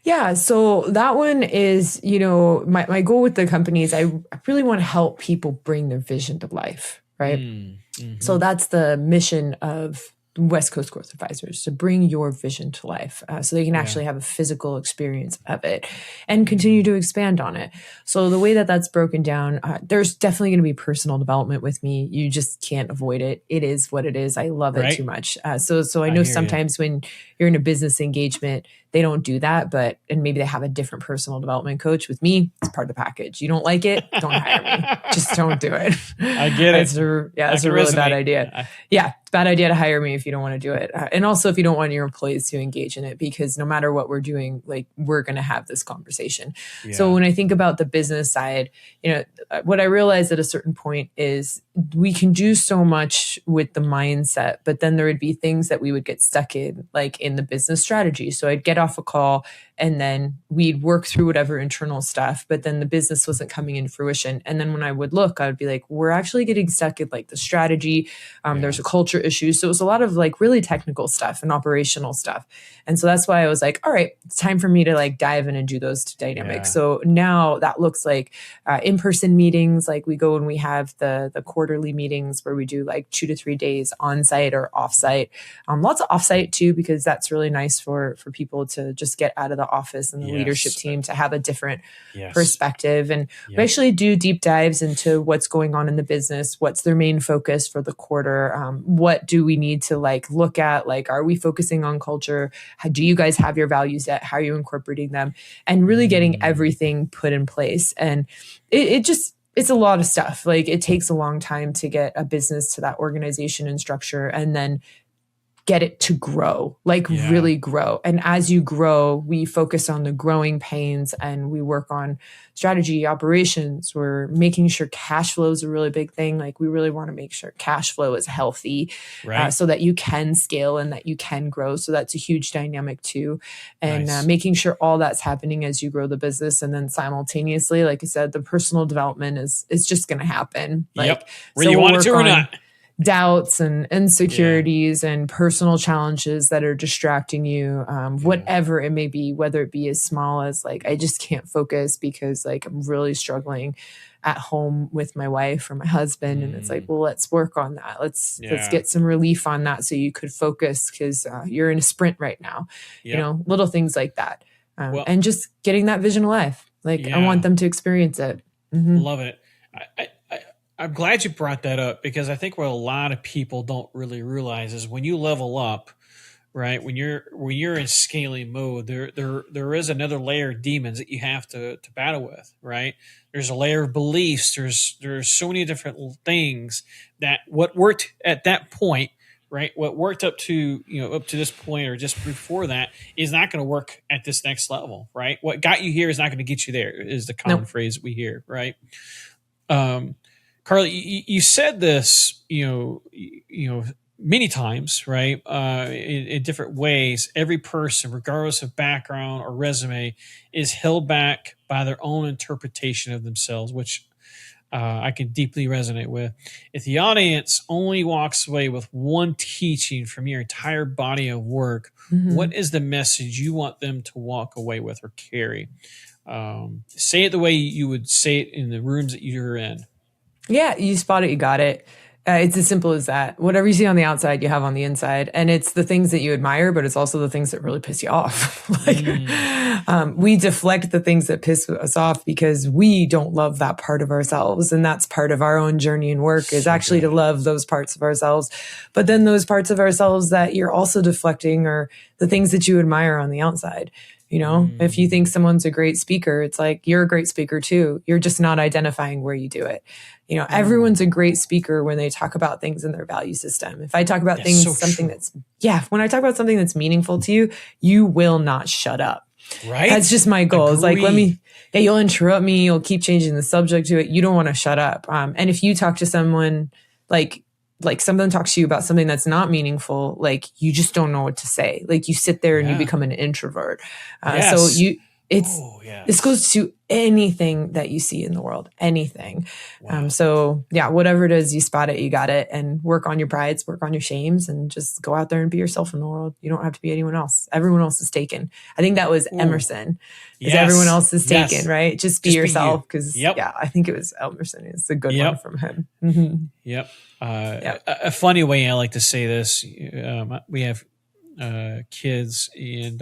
Yeah, so that one is, my goal with the company is I really want to help people bring their vision to life, right? Mm-hmm. So that's the mission of West Coast Growth Advisors, to bring your vision to life so they can actually have a physical experience of it and continue to expand on it. So the way that that's broken down, there's definitely going to be personal development with me. You just can't avoid it. It is what it is. I love it too much. So I know sometimes when you're in a business engagement, they don't do that, and maybe they have a different personal development coach. With me, it's part of the package. You don't like it, don't hire me. Just don't do it. I get it. It's a really bad idea. Yeah, it's a bad idea to hire me if you don't want to do it. And also if you don't want your employees to engage in it, because no matter what we're doing, we're going to have this conversation. Yeah. So when I think about the business side, what I realized at a certain point is we can do so much with the mindset, but then there would be things that we would get stuck in, like in the business strategy. So I'd get off a call and then we'd work through whatever internal stuff, but then the business wasn't coming into fruition. And then when I would look, I would be like, we're actually getting stuck in the strategy. There's a culture issue. So it was a lot of really technical stuff and operational stuff. And so that's why I was like, all right, it's time for me to dive in and do those dynamics. Yeah. So now that looks like in-person meetings. We go and we have the quarterly meetings where we do 2 to 3 days on-site or off-site. Lots of off-site too, because that's really nice for people to just get out of the office and the leadership team to have a different Yes. perspective. And we actually do deep dives into what's going on in the business, what's their main focus for the quarter, what do we need to like look at, like are we focusing on culture? How do you guys have your values yet? How are you incorporating them? And really getting everything put in place. And it's a lot of stuff. Like it takes a long time to get a business to that organization and structure and then get it to grow, like really grow. And as you grow, we focus on the growing pains and we work on strategy, operations. We're making sure cash flow is a really big thing. Like we really want to make sure cash flow is healthy so that you can scale and that you can grow. So that's a huge dynamic too. And making sure all that's happening as you grow the business. And then simultaneously, like I said, the personal development is just going to happen. Like, whether you want it to or not. Doubts and insecurities and personal challenges that are distracting you, whatever it may be, whether it be as small as like, I just can't focus because like I'm really struggling at home with my wife or my husband. And it's like, well, let's work on that. Let's get some relief on that so you could focus because you're in a sprint right now, you know, little things like that. And just getting that vision alive. Like I want them to experience it. Love it. I'm glad you brought that up because I think what a lot of people don't really realize is when you level up, right? When you're in scaling mode, there is another layer of demons that you have to battle with, right? There's a layer of beliefs. There's so many different things that what worked at that point, right? What worked up to this point or just before that is not going to work at this next level, right? What got you here is not going to get you there is the common phrase we hear, right? Karl, you said this, many times, right? In different ways, every person, regardless of background or resume, is held back by their own interpretation of themselves, which I can deeply resonate with. If the audience only walks away with one teaching from your entire body of work, what is the message you want them to walk away with or carry? Say it the way you would say it in the rooms that you're in. Yeah, you spot it, you got it. It's as simple as that. Whatever you see on the outside, you have on the inside. And it's the things that you admire, but it's also the things that really piss you off. We deflect the things that piss us off because we don't love that part of ourselves. And that's part of our own journey and work is actually to love those parts of ourselves. But then those parts of ourselves that you're also deflecting are the things that you admire on the outside. You know, if you think someone's a great speaker, it's like, you're a great speaker too. You're just not identifying where you do it. You know, everyone's a great speaker when they talk about things in their value system. If I talk about when I talk about something that's meaningful to you, you will not shut up. Right. That's just my goal. It's like, you'll interrupt me. You'll keep changing the subject to it. You don't want to shut up. And if you talk to someone like someone talks to you about something that's not meaningful, like you just don't know what to say. Like you sit there and you become an introvert. This goes to anything that you see in the world, anything. Whatever it is, you spot it, you got it, and work on your prides, work on your shames, and just go out there and be yourself in the world. You don't have to be anyone else. Everyone else is taken. I think that was Emerson. Everyone else is taken, right? Just be yourself. Because I think it was Emerson. It's a good one from him. A funny way I like to say this, we have kids, and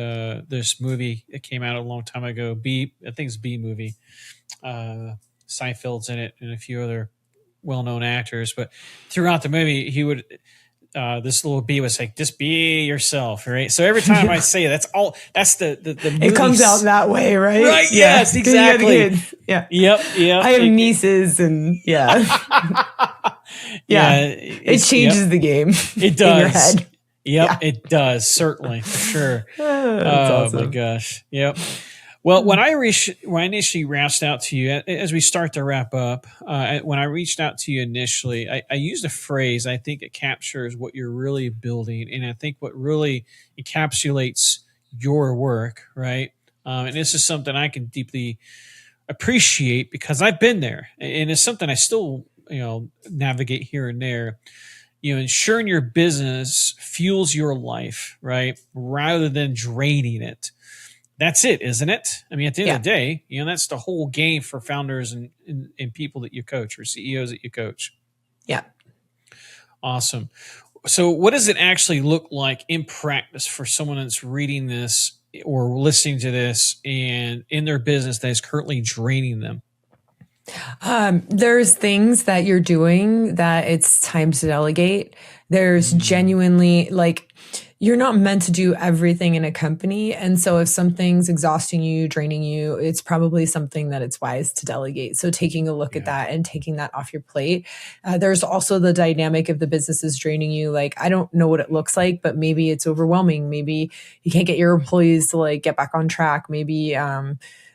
this movie that came out a long time ago, I think it's B movie. Seinfeld's in it and a few other well-known actors, but throughout the movie, he would this little B was like, just be yourself, right? So every time I say that's the it comes out that way, right? Right? Yeah. Yes, exactly. Yeah. Yep. I have nieces, and it changes the game. It does. In your head. Yep, it does, certainly, for sure. That's awesome. My gosh. Yep. Well, when I initially reached out to you, as we start to wrap up, when I reached out to you initially, I used a phrase I think it captures what you're really building, and I think what really encapsulates your work, right? And this is something I can deeply appreciate because I've been there, and it's something I still, navigate here and there. Ensuring your business fuels your life, right? Rather than draining it. That's it, isn't it? I mean, at the end of the day, that's the whole game for founders and people that you coach or CEOs that you coach. Yeah. Awesome. So what does it actually look like in practice for someone that's reading this or listening to this and in their business that is currently draining them? There's things that you're doing that it's time to delegate. There's genuinely like, you're not meant to do everything in a company. And so if something's exhausting you, draining you, it's probably something that it's wise to delegate. So taking a look at that and taking that off your plate. There's also the dynamic of the business is draining you. Like, I don't know what it looks like, but maybe it's overwhelming. Maybe you can't get your employees to like get back on track. Maybe,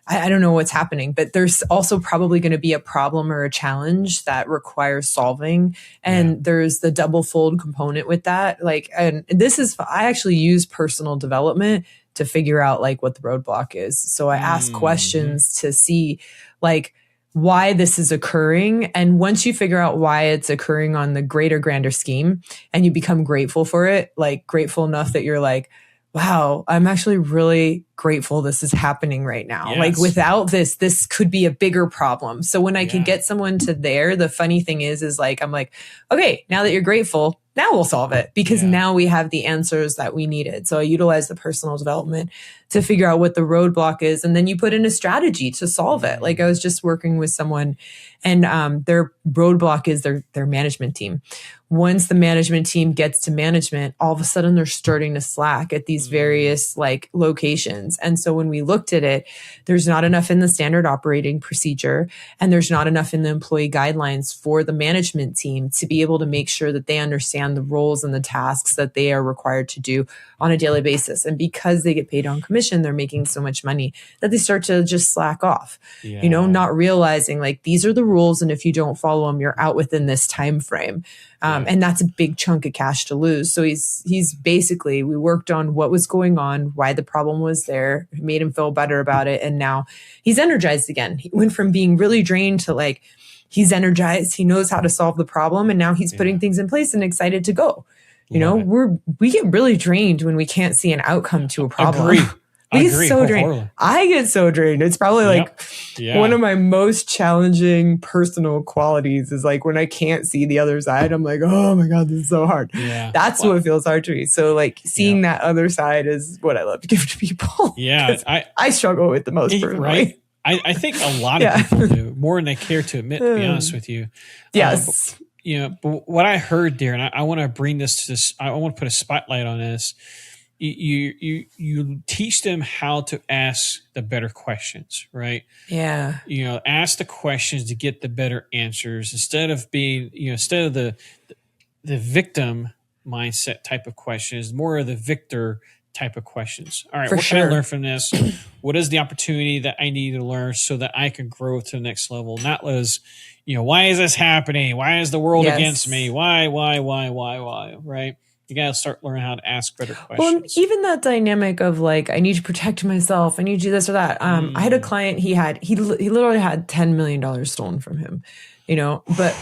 I don't know what's happening, but there's also probably going to be a problem or a challenge that requires solving. And there's the double fold component with that. Like, and this is, I actually use personal development to figure out like what the roadblock is. So I ask questions to see like why this is occurring. And once you figure out why it's occurring on the greater, grander scheme and you become grateful for it, like grateful enough that you're like, wow, I'm actually really grateful this is happening right now. Yes. Like without this, this could be a bigger problem. So when I can get someone to there, the funny thing is like, I'm like, okay, now that you're grateful, now we'll solve it because now we have the answers that we needed. So I utilize the personal development to figure out what the roadblock is. And then you put in a strategy to solve it. Like I was just working with someone and their roadblock is their management team. Once the management team gets to management, all of a sudden they're starting to slack at these various like locations. And so when we looked at it, there's not enough in the standard operating procedure and there's not enough in the employee guidelines for the management team to be able to make sure that they understand the roles and the tasks that they are required to do on a daily basis. And because they get paid on commission, they're making so much money that they start to just slack off, you know, not realizing like these are the rules. And if you don't follow them, you're out within this time frame. And that's a big chunk of cash to lose. So he's basically, we worked on what was going on, why the problem was there, made him feel better about it. And now he's energized again. He went from being really drained to like, he's energized. He knows how to solve the problem. And now he's putting things in place and excited to go. You know, we get really drained when we can't see an outcome to a problem. Agree. We get so drained. I get so drained. It's probably like one of my most challenging personal qualities is like when I can't see the other side, I'm like, oh my God, this is so hard. That's what feels hard to me. So like seeing that other side is what I love to give to people. I struggle with the most personally. Right. I think a lot of people do more than they care to admit, to be honest with you. Yes. You know, but what I heard there, and I want to bring this to this, I want to put a spotlight on this. You teach them how to ask the better questions, right? Yeah. You know, ask the questions to get the better answers instead of being, you know, instead of the victim mindset type of questions, more of the victor type of questions. All right, what can I learn from this? What is the opportunity that I need to learn so that I can grow to the next level? Not as, you know, why is this happening? Why is the world against me? Why, right? You got to start learning how to ask better questions. Well, even that dynamic of like, I need to protect myself. I need to do this or that. I had a client, he literally had $10 million stolen from him, you know, but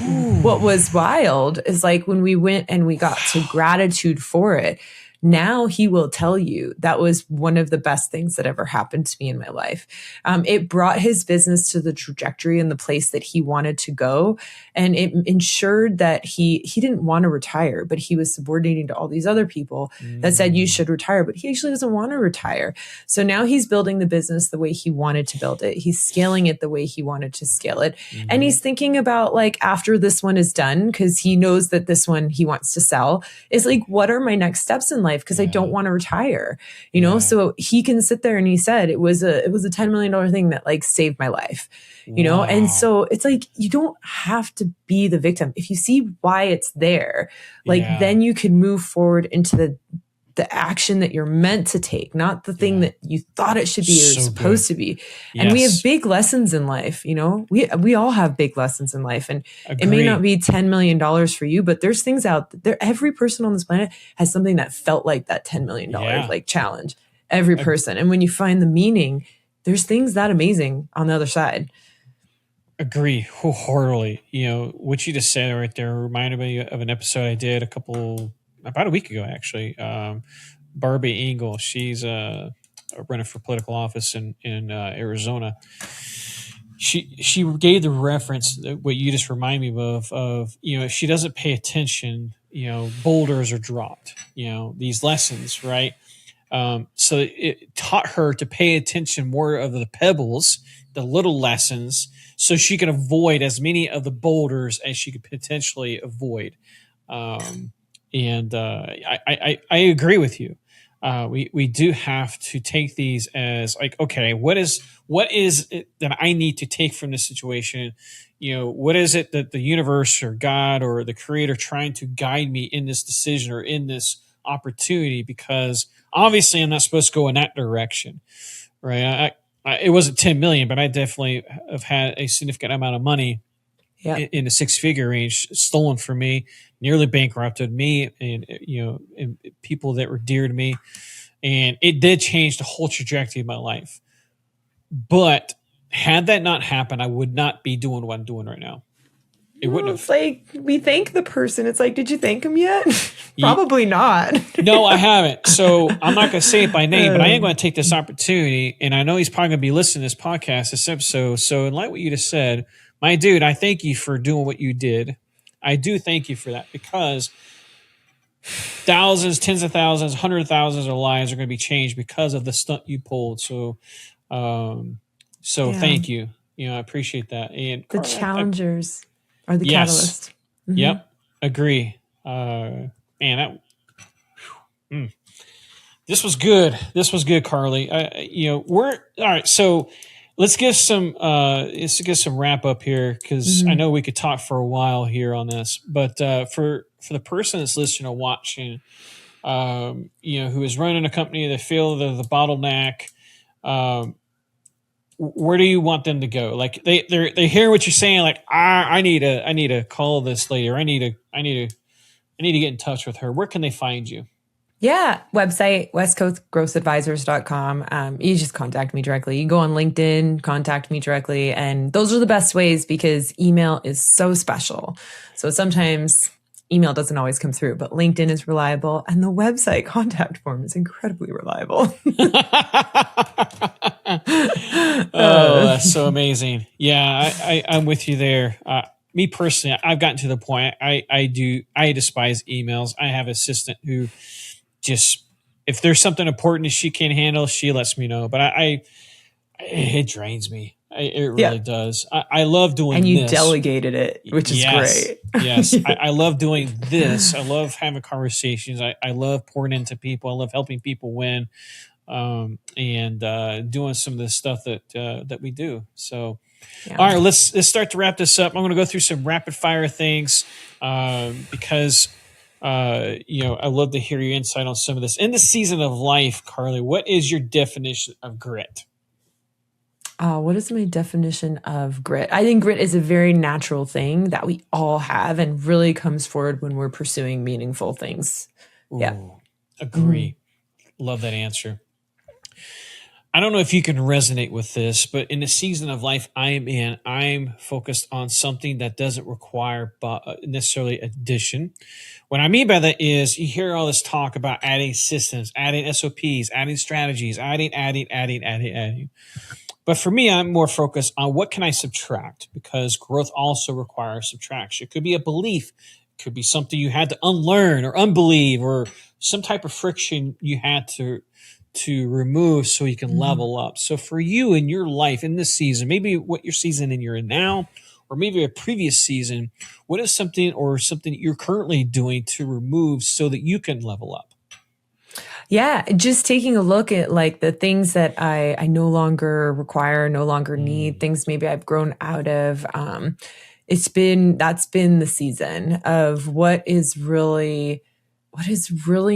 what was wild is like when we went and we got to gratitude for it, now he will tell you that was one of the best things that ever happened to me in my life. It brought his business to the trajectory and the place that he wanted to go. And it ensured that he didn't want to retire, but he was subordinating to all these other people that said you should retire, but he actually doesn't want to retire. So now he's building the business the way he wanted to build it. He's scaling it the way he wanted to scale it. And he's thinking about like after this one is done, because he knows that this one he wants to sell, is like, what are my next steps in life? Because I don't want to retire, you know? So he can sit there and he said, it was a $10 million thing that like saved my life, you know? And so it's like, you don't have to be the victim. If you see why it's there, like then you can move forward into the action that you're meant to take, not the thing that you thought it should be or supposed to be. And we have big lessons in life, you know, we all have big lessons in life, and it may not be $10 million for you, but there's things out there. Every person on this planet has something that felt like that $10 million like challenge, every person. And when you find the meaning, there's things that amazing on the other side. Agree wholeheartedly. You know, what you just said right there reminded me of an episode I did about a week ago, actually. Barbie Engel, she's running for political office in Arizona. She gave the reference, what you just remind me of, you know, if she doesn't pay attention, you know, boulders are dropped, you know, these lessons, right? So it taught her to pay attention more of the pebbles, the little lessons, so she could avoid as many of the boulders as she could potentially avoid. I agree with you. We do have to take these as like, okay, what is it that I need to take from this situation? What is it that the universe or God or the creator trying to guide me in this decision or in this opportunity? Because obviously I'm not supposed to go in that direction, right? It wasn't 10 million, but I definitely have had a significant amount of money in the six-figure range stolen from me, nearly bankrupted me, and and people that were dear to me, and it did change the whole trajectory of my life. But had that not happened, I would not be doing what I'm doing right now. It wouldn't have. It's like we thank the person. It's like, did you thank him yet? Probably not. No, I haven't. So I'm not going to say it by name, but I am going to take this opportunity, and I know he's probably going to be listening to this podcast, this episode. So in light of what you just said, my dude, I thank you for doing what you did. I do thank you for that, because thousands, tens of thousands, hundreds of thousands of lives are going to be changed because of the stunt you pulled. So, thank you. I appreciate that. And the Karl, challengers are the catalyst. Mm-hmm. Yep, agree. This was good. Carly. We're all right. So let's get some wrap up here, because I know we could talk for a while here on this. But for the person that's listening or watching, who is running a company, they feel the bottleneck. Where do you want them to go? Like they hear what you're saying. Like I need to call this lady, or I need to get in touch with her. Where can they find you? Yeah, website, westcoastgrowthadvisors.com. You just contact me directly. You go on LinkedIn, contact me directly. And those are the best ways, because email is so special. So sometimes email doesn't always come through, but LinkedIn is reliable, and the website contact form is incredibly reliable. Oh, that's so amazing. Yeah, I'm with you there. Me personally, I've gotten to the point I despise emails. I have an assistant who just, if there's something important that she can't handle, she lets me know. But it drains me. It really does. I love doing this. And you delegated it, which is great. Yes. I love doing this. I love having conversations. I love pouring into people. I love helping people win, and doing some of the stuff that we do. So, all right, let's start to wrap this up. I'm going to go through some rapid fire things, because I love to hear your insight on some of this. In the season of life, Carly, what is your definition of grit? What is my definition of grit? I think grit is a very natural thing that we all have, and really comes forward when we're pursuing meaningful things. Ooh, agree. Love that answer. I don't know if you can resonate with this, but in the season of life I'm focused on something that doesn't require necessarily addition. What I mean by that is, you hear all this talk about adding systems, adding SOPs, adding strategies, adding. But for me, I'm more focused on what can I subtract, because growth also requires subtraction. It could be a belief. It could be something you had to unlearn or unbelieve, or some type of friction you had to remove so you can level up. So for you in your life in this season, maybe what your season you're in now, or maybe a previous season, what is something you're currently doing to remove so that you can level up? Yeah, just taking a look at like the things that I no longer require, no longer need, things maybe I've grown out of. That's been the season of what is really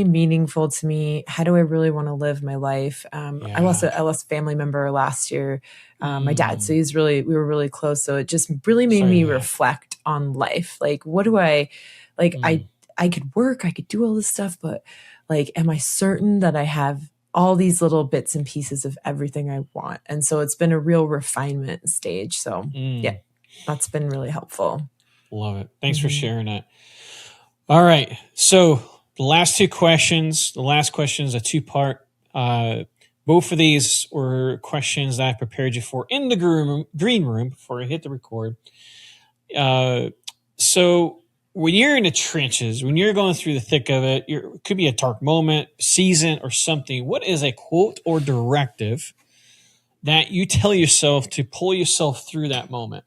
meaningful to me. How do I really want to live my life? I lost a family member last year, my dad. So we were really close. So it just really made me reflect on life. Like, what do I could work, I could do all this stuff, but like, am I certain that I have all these little bits and pieces of everything I want? And so it's been a real refinement stage. So yeah, that's been really helpful. Love it. Thanks for sharing that. All right. So the last questions is a two-part. Both of these were questions that I prepared you for in the green room before I hit the record. So when you're in the trenches, when you're going through the thick of it, it could be a dark moment, season, or something. What is a quote or directive that you tell yourself to pull yourself through that moment?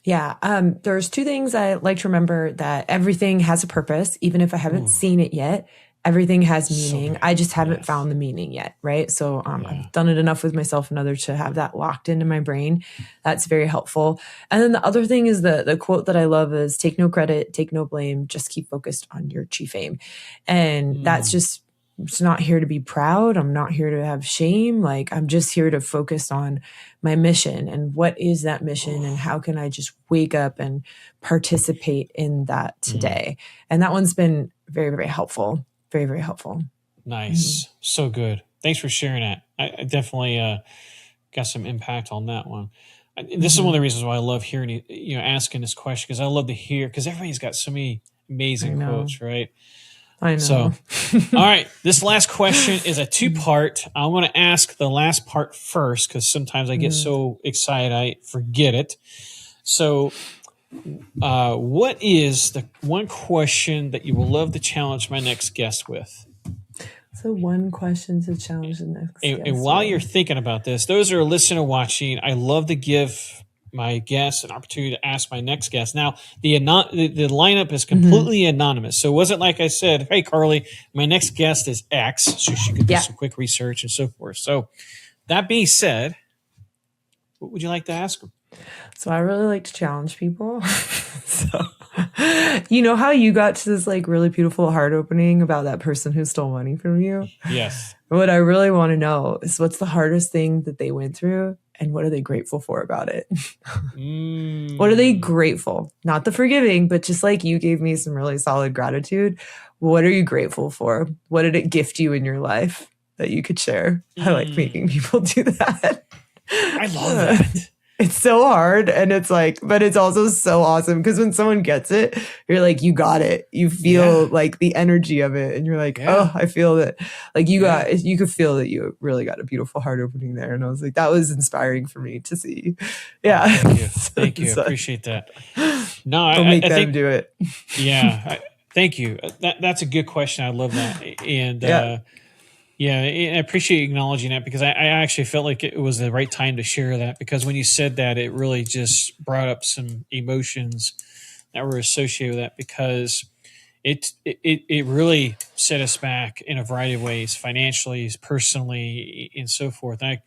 Yeah. There's two things I like to remember: that everything has a purpose, even if I haven't seen it yet. Everything has meaning. I just haven't found the meaning yet, right? So I've done it enough with myself and others to have that locked into my brain. That's very helpful. And then the other thing is the quote that I love is, take no credit, take no blame, just keep focused on your chief aim. And that's just, it's not here to be proud. I'm not here to have shame. Like, I'm just here to focus on my mission, and what is that mission, and how can I just wake up and participate in that today? And that one's been very, very helpful. Very, very helpful. Nice. So good. Thanks for sharing that. I definitely got some impact on that one. This is one of the reasons why I love hearing you, asking this question, because I love to hear, because everybody's got so many amazing quotes, right? I know. So, all right. This last question is a two-part. I want to ask the last part first, because sometimes I get so excited I forget it. So, what is the one question that you will love to challenge my next guest with? So one question to challenge the next guest. And while you're thinking about this, those who are listening or watching, I love to give my guests an opportunity to ask my next guest. Now, the lineup is completely anonymous. So it wasn't like I said, hey, Carly, my next guest is X, so she could do some quick research and so forth. So that being said, what would you like to ask them? So I really like to challenge people. So, you know how you got to this like really beautiful heart opening about that person who stole money from you? Yes. What I really want to know is, what's the hardest thing that they went through, and what are they grateful for about it? What are they grateful? Not the forgiving, but just like you gave me some really solid gratitude. What are you grateful for? What did it gift you in your life that you could share? I like making people do that. I love that. It's so hard, and it's like, but it's also so awesome, because when someone gets it, you're like, you got it. You feel like the energy of it, and you're like, oh, I feel that. Like you could feel that you really got a beautiful heart opening there. And I was like, that was inspiring for me to see. Yeah. Oh, thank you. Thank you. I appreciate that. No, I think do it. Yeah. Thank you. That's a good question. I love that. And, I appreciate you acknowledging that, because I actually felt like it was the right time to share that, because when you said that, it really just brought up some emotions that were associated with that, because it really set us back in a variety of ways, financially, personally, and so forth. I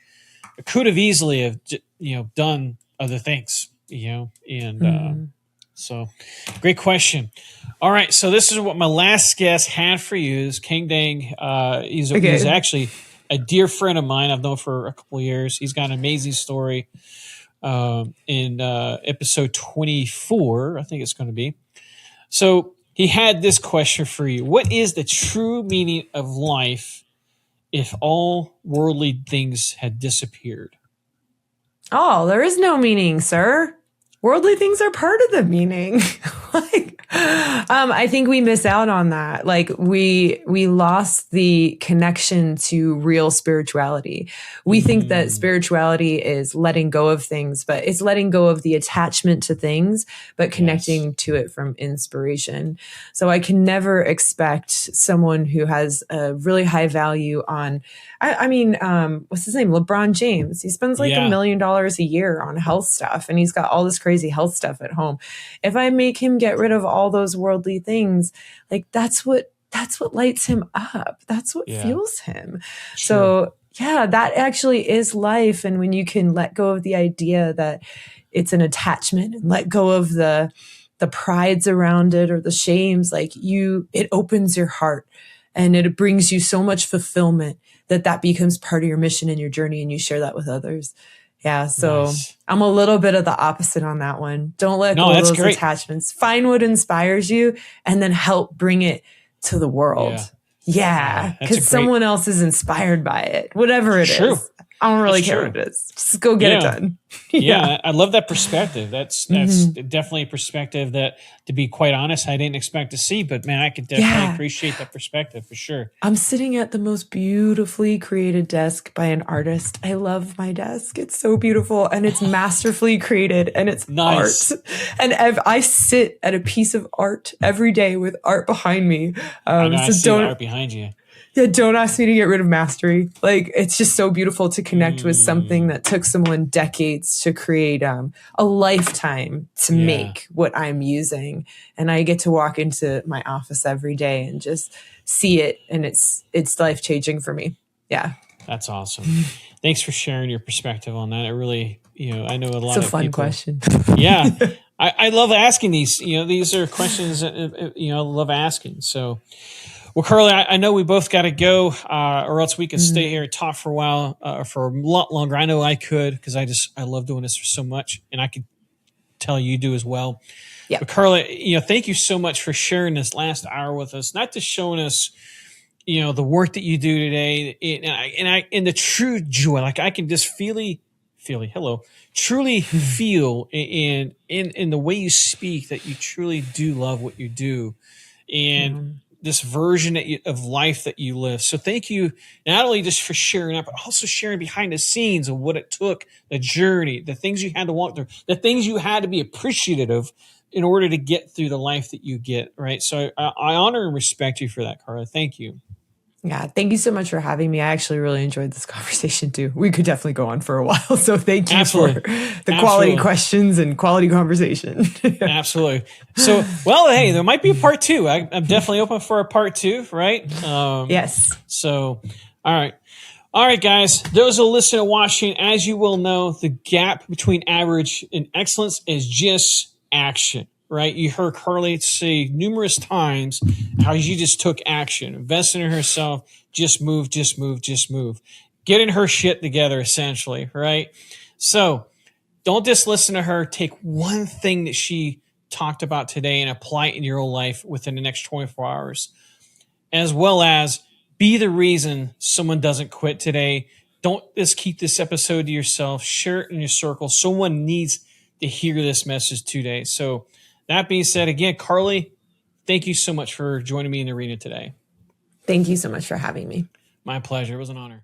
could have easily have done other things, and so great question. All right, so this is what my last guest had for you is Khang. He's actually a dear friend of mine. I've known for a couple of years. He's got an amazing story. In episode 24, I think it's going to be. So he had this question for you. What is the true meaning of life if all worldly things had disappeared? Oh, there is no meaning, sir. Worldly things are part of the meaning. I think we miss out on that. Like we lost the connection to real spirituality. We think that spirituality is letting go of things, but it's letting go of the attachment to things, but connecting to it from inspiration. So I can never expect someone who has a really high value on, what's his name? LeBron James. He spends like $1 million a year on health stuff, and he's got all this crazy health stuff at home. If I make him get rid of all those worldly things, like that's what lights him up. That's what fuels him. Sure. So that actually is life. And when you can let go of the idea that it's an attachment, and let go of the prides around it or the shames, it opens your heart, and it brings you so much fulfillment that becomes part of your mission and your journey, and you share that with others. Yeah, so nice. I'm a little bit of the opposite on that one. Don't let go of those attachments. Find what inspires you, and then help bring it to the world. Yeah, because someone else is inspired by it, whatever it is. I don't really That's care true. what it is. Just go get it done. Yeah, I love that perspective. That's definitely a perspective that, to be quite honest, I didn't expect to see. But man, I could definitely appreciate that perspective for sure. I'm sitting at the most beautifully created desk by an artist. I love my desk. It's so beautiful and it's masterfully created and it's nice. art. And I sit at a piece of art every day with art behind me. I know, I see the art behind you. Yeah, don't ask me to get rid of mastery. Like, it's just so beautiful to connect with something that took someone decades to create, a lifetime to make what I'm using. And I get to walk into my office every day and just see it. And it's life-changing for me. Yeah. That's awesome. Thanks for sharing your perspective on that. It really, I know a lot of people. It's a fun question. Yeah. I love asking these. These are questions that, I love asking. So, well, Carly, I know we both got to go, or else we can stay here and talk for a while, for a lot longer. I know I could, because I love doing this for so much, and I could tell you do as well. Yeah. But Carly, thank you so much for sharing this last hour with us. Not just showing us, the work that you do today, and the true joy. Like, I can just truly feel in the way you speak that you truly do love what you do, and this version of life that you live. So thank you not only just for sharing up, but also sharing behind the scenes of what it took, the journey, the things you had to walk through, the things you had to be appreciative of in order to get through the life that you get, right? So I honor and respect you for that, Carla. Thank you. Yeah, thank you so much for having me. I actually really enjoyed this conversation too. We could definitely go on for a while. So thank you for the quality questions and quality conversation. Absolutely. So, well, hey, there might be a part two. I'm definitely open for a part two, right? Yes. So, all right, guys. Those who listen and watching, as you will know, the gap between average and excellence is just action. Right? You heard Carly say numerous times how she just took action, invested in herself, just move. Getting her shit together, essentially, right? So don't just listen to her. Take one thing that she talked about today and apply it in your own life within the next 24 hours, as well as be the reason someone doesn't quit today. Don't just keep this episode to yourself. Share it in your circle. Someone needs to hear this message today. So, that being said, again, Carly, thank you so much for joining me in the arena today. Thank you so much for having me. My pleasure. It was an honor.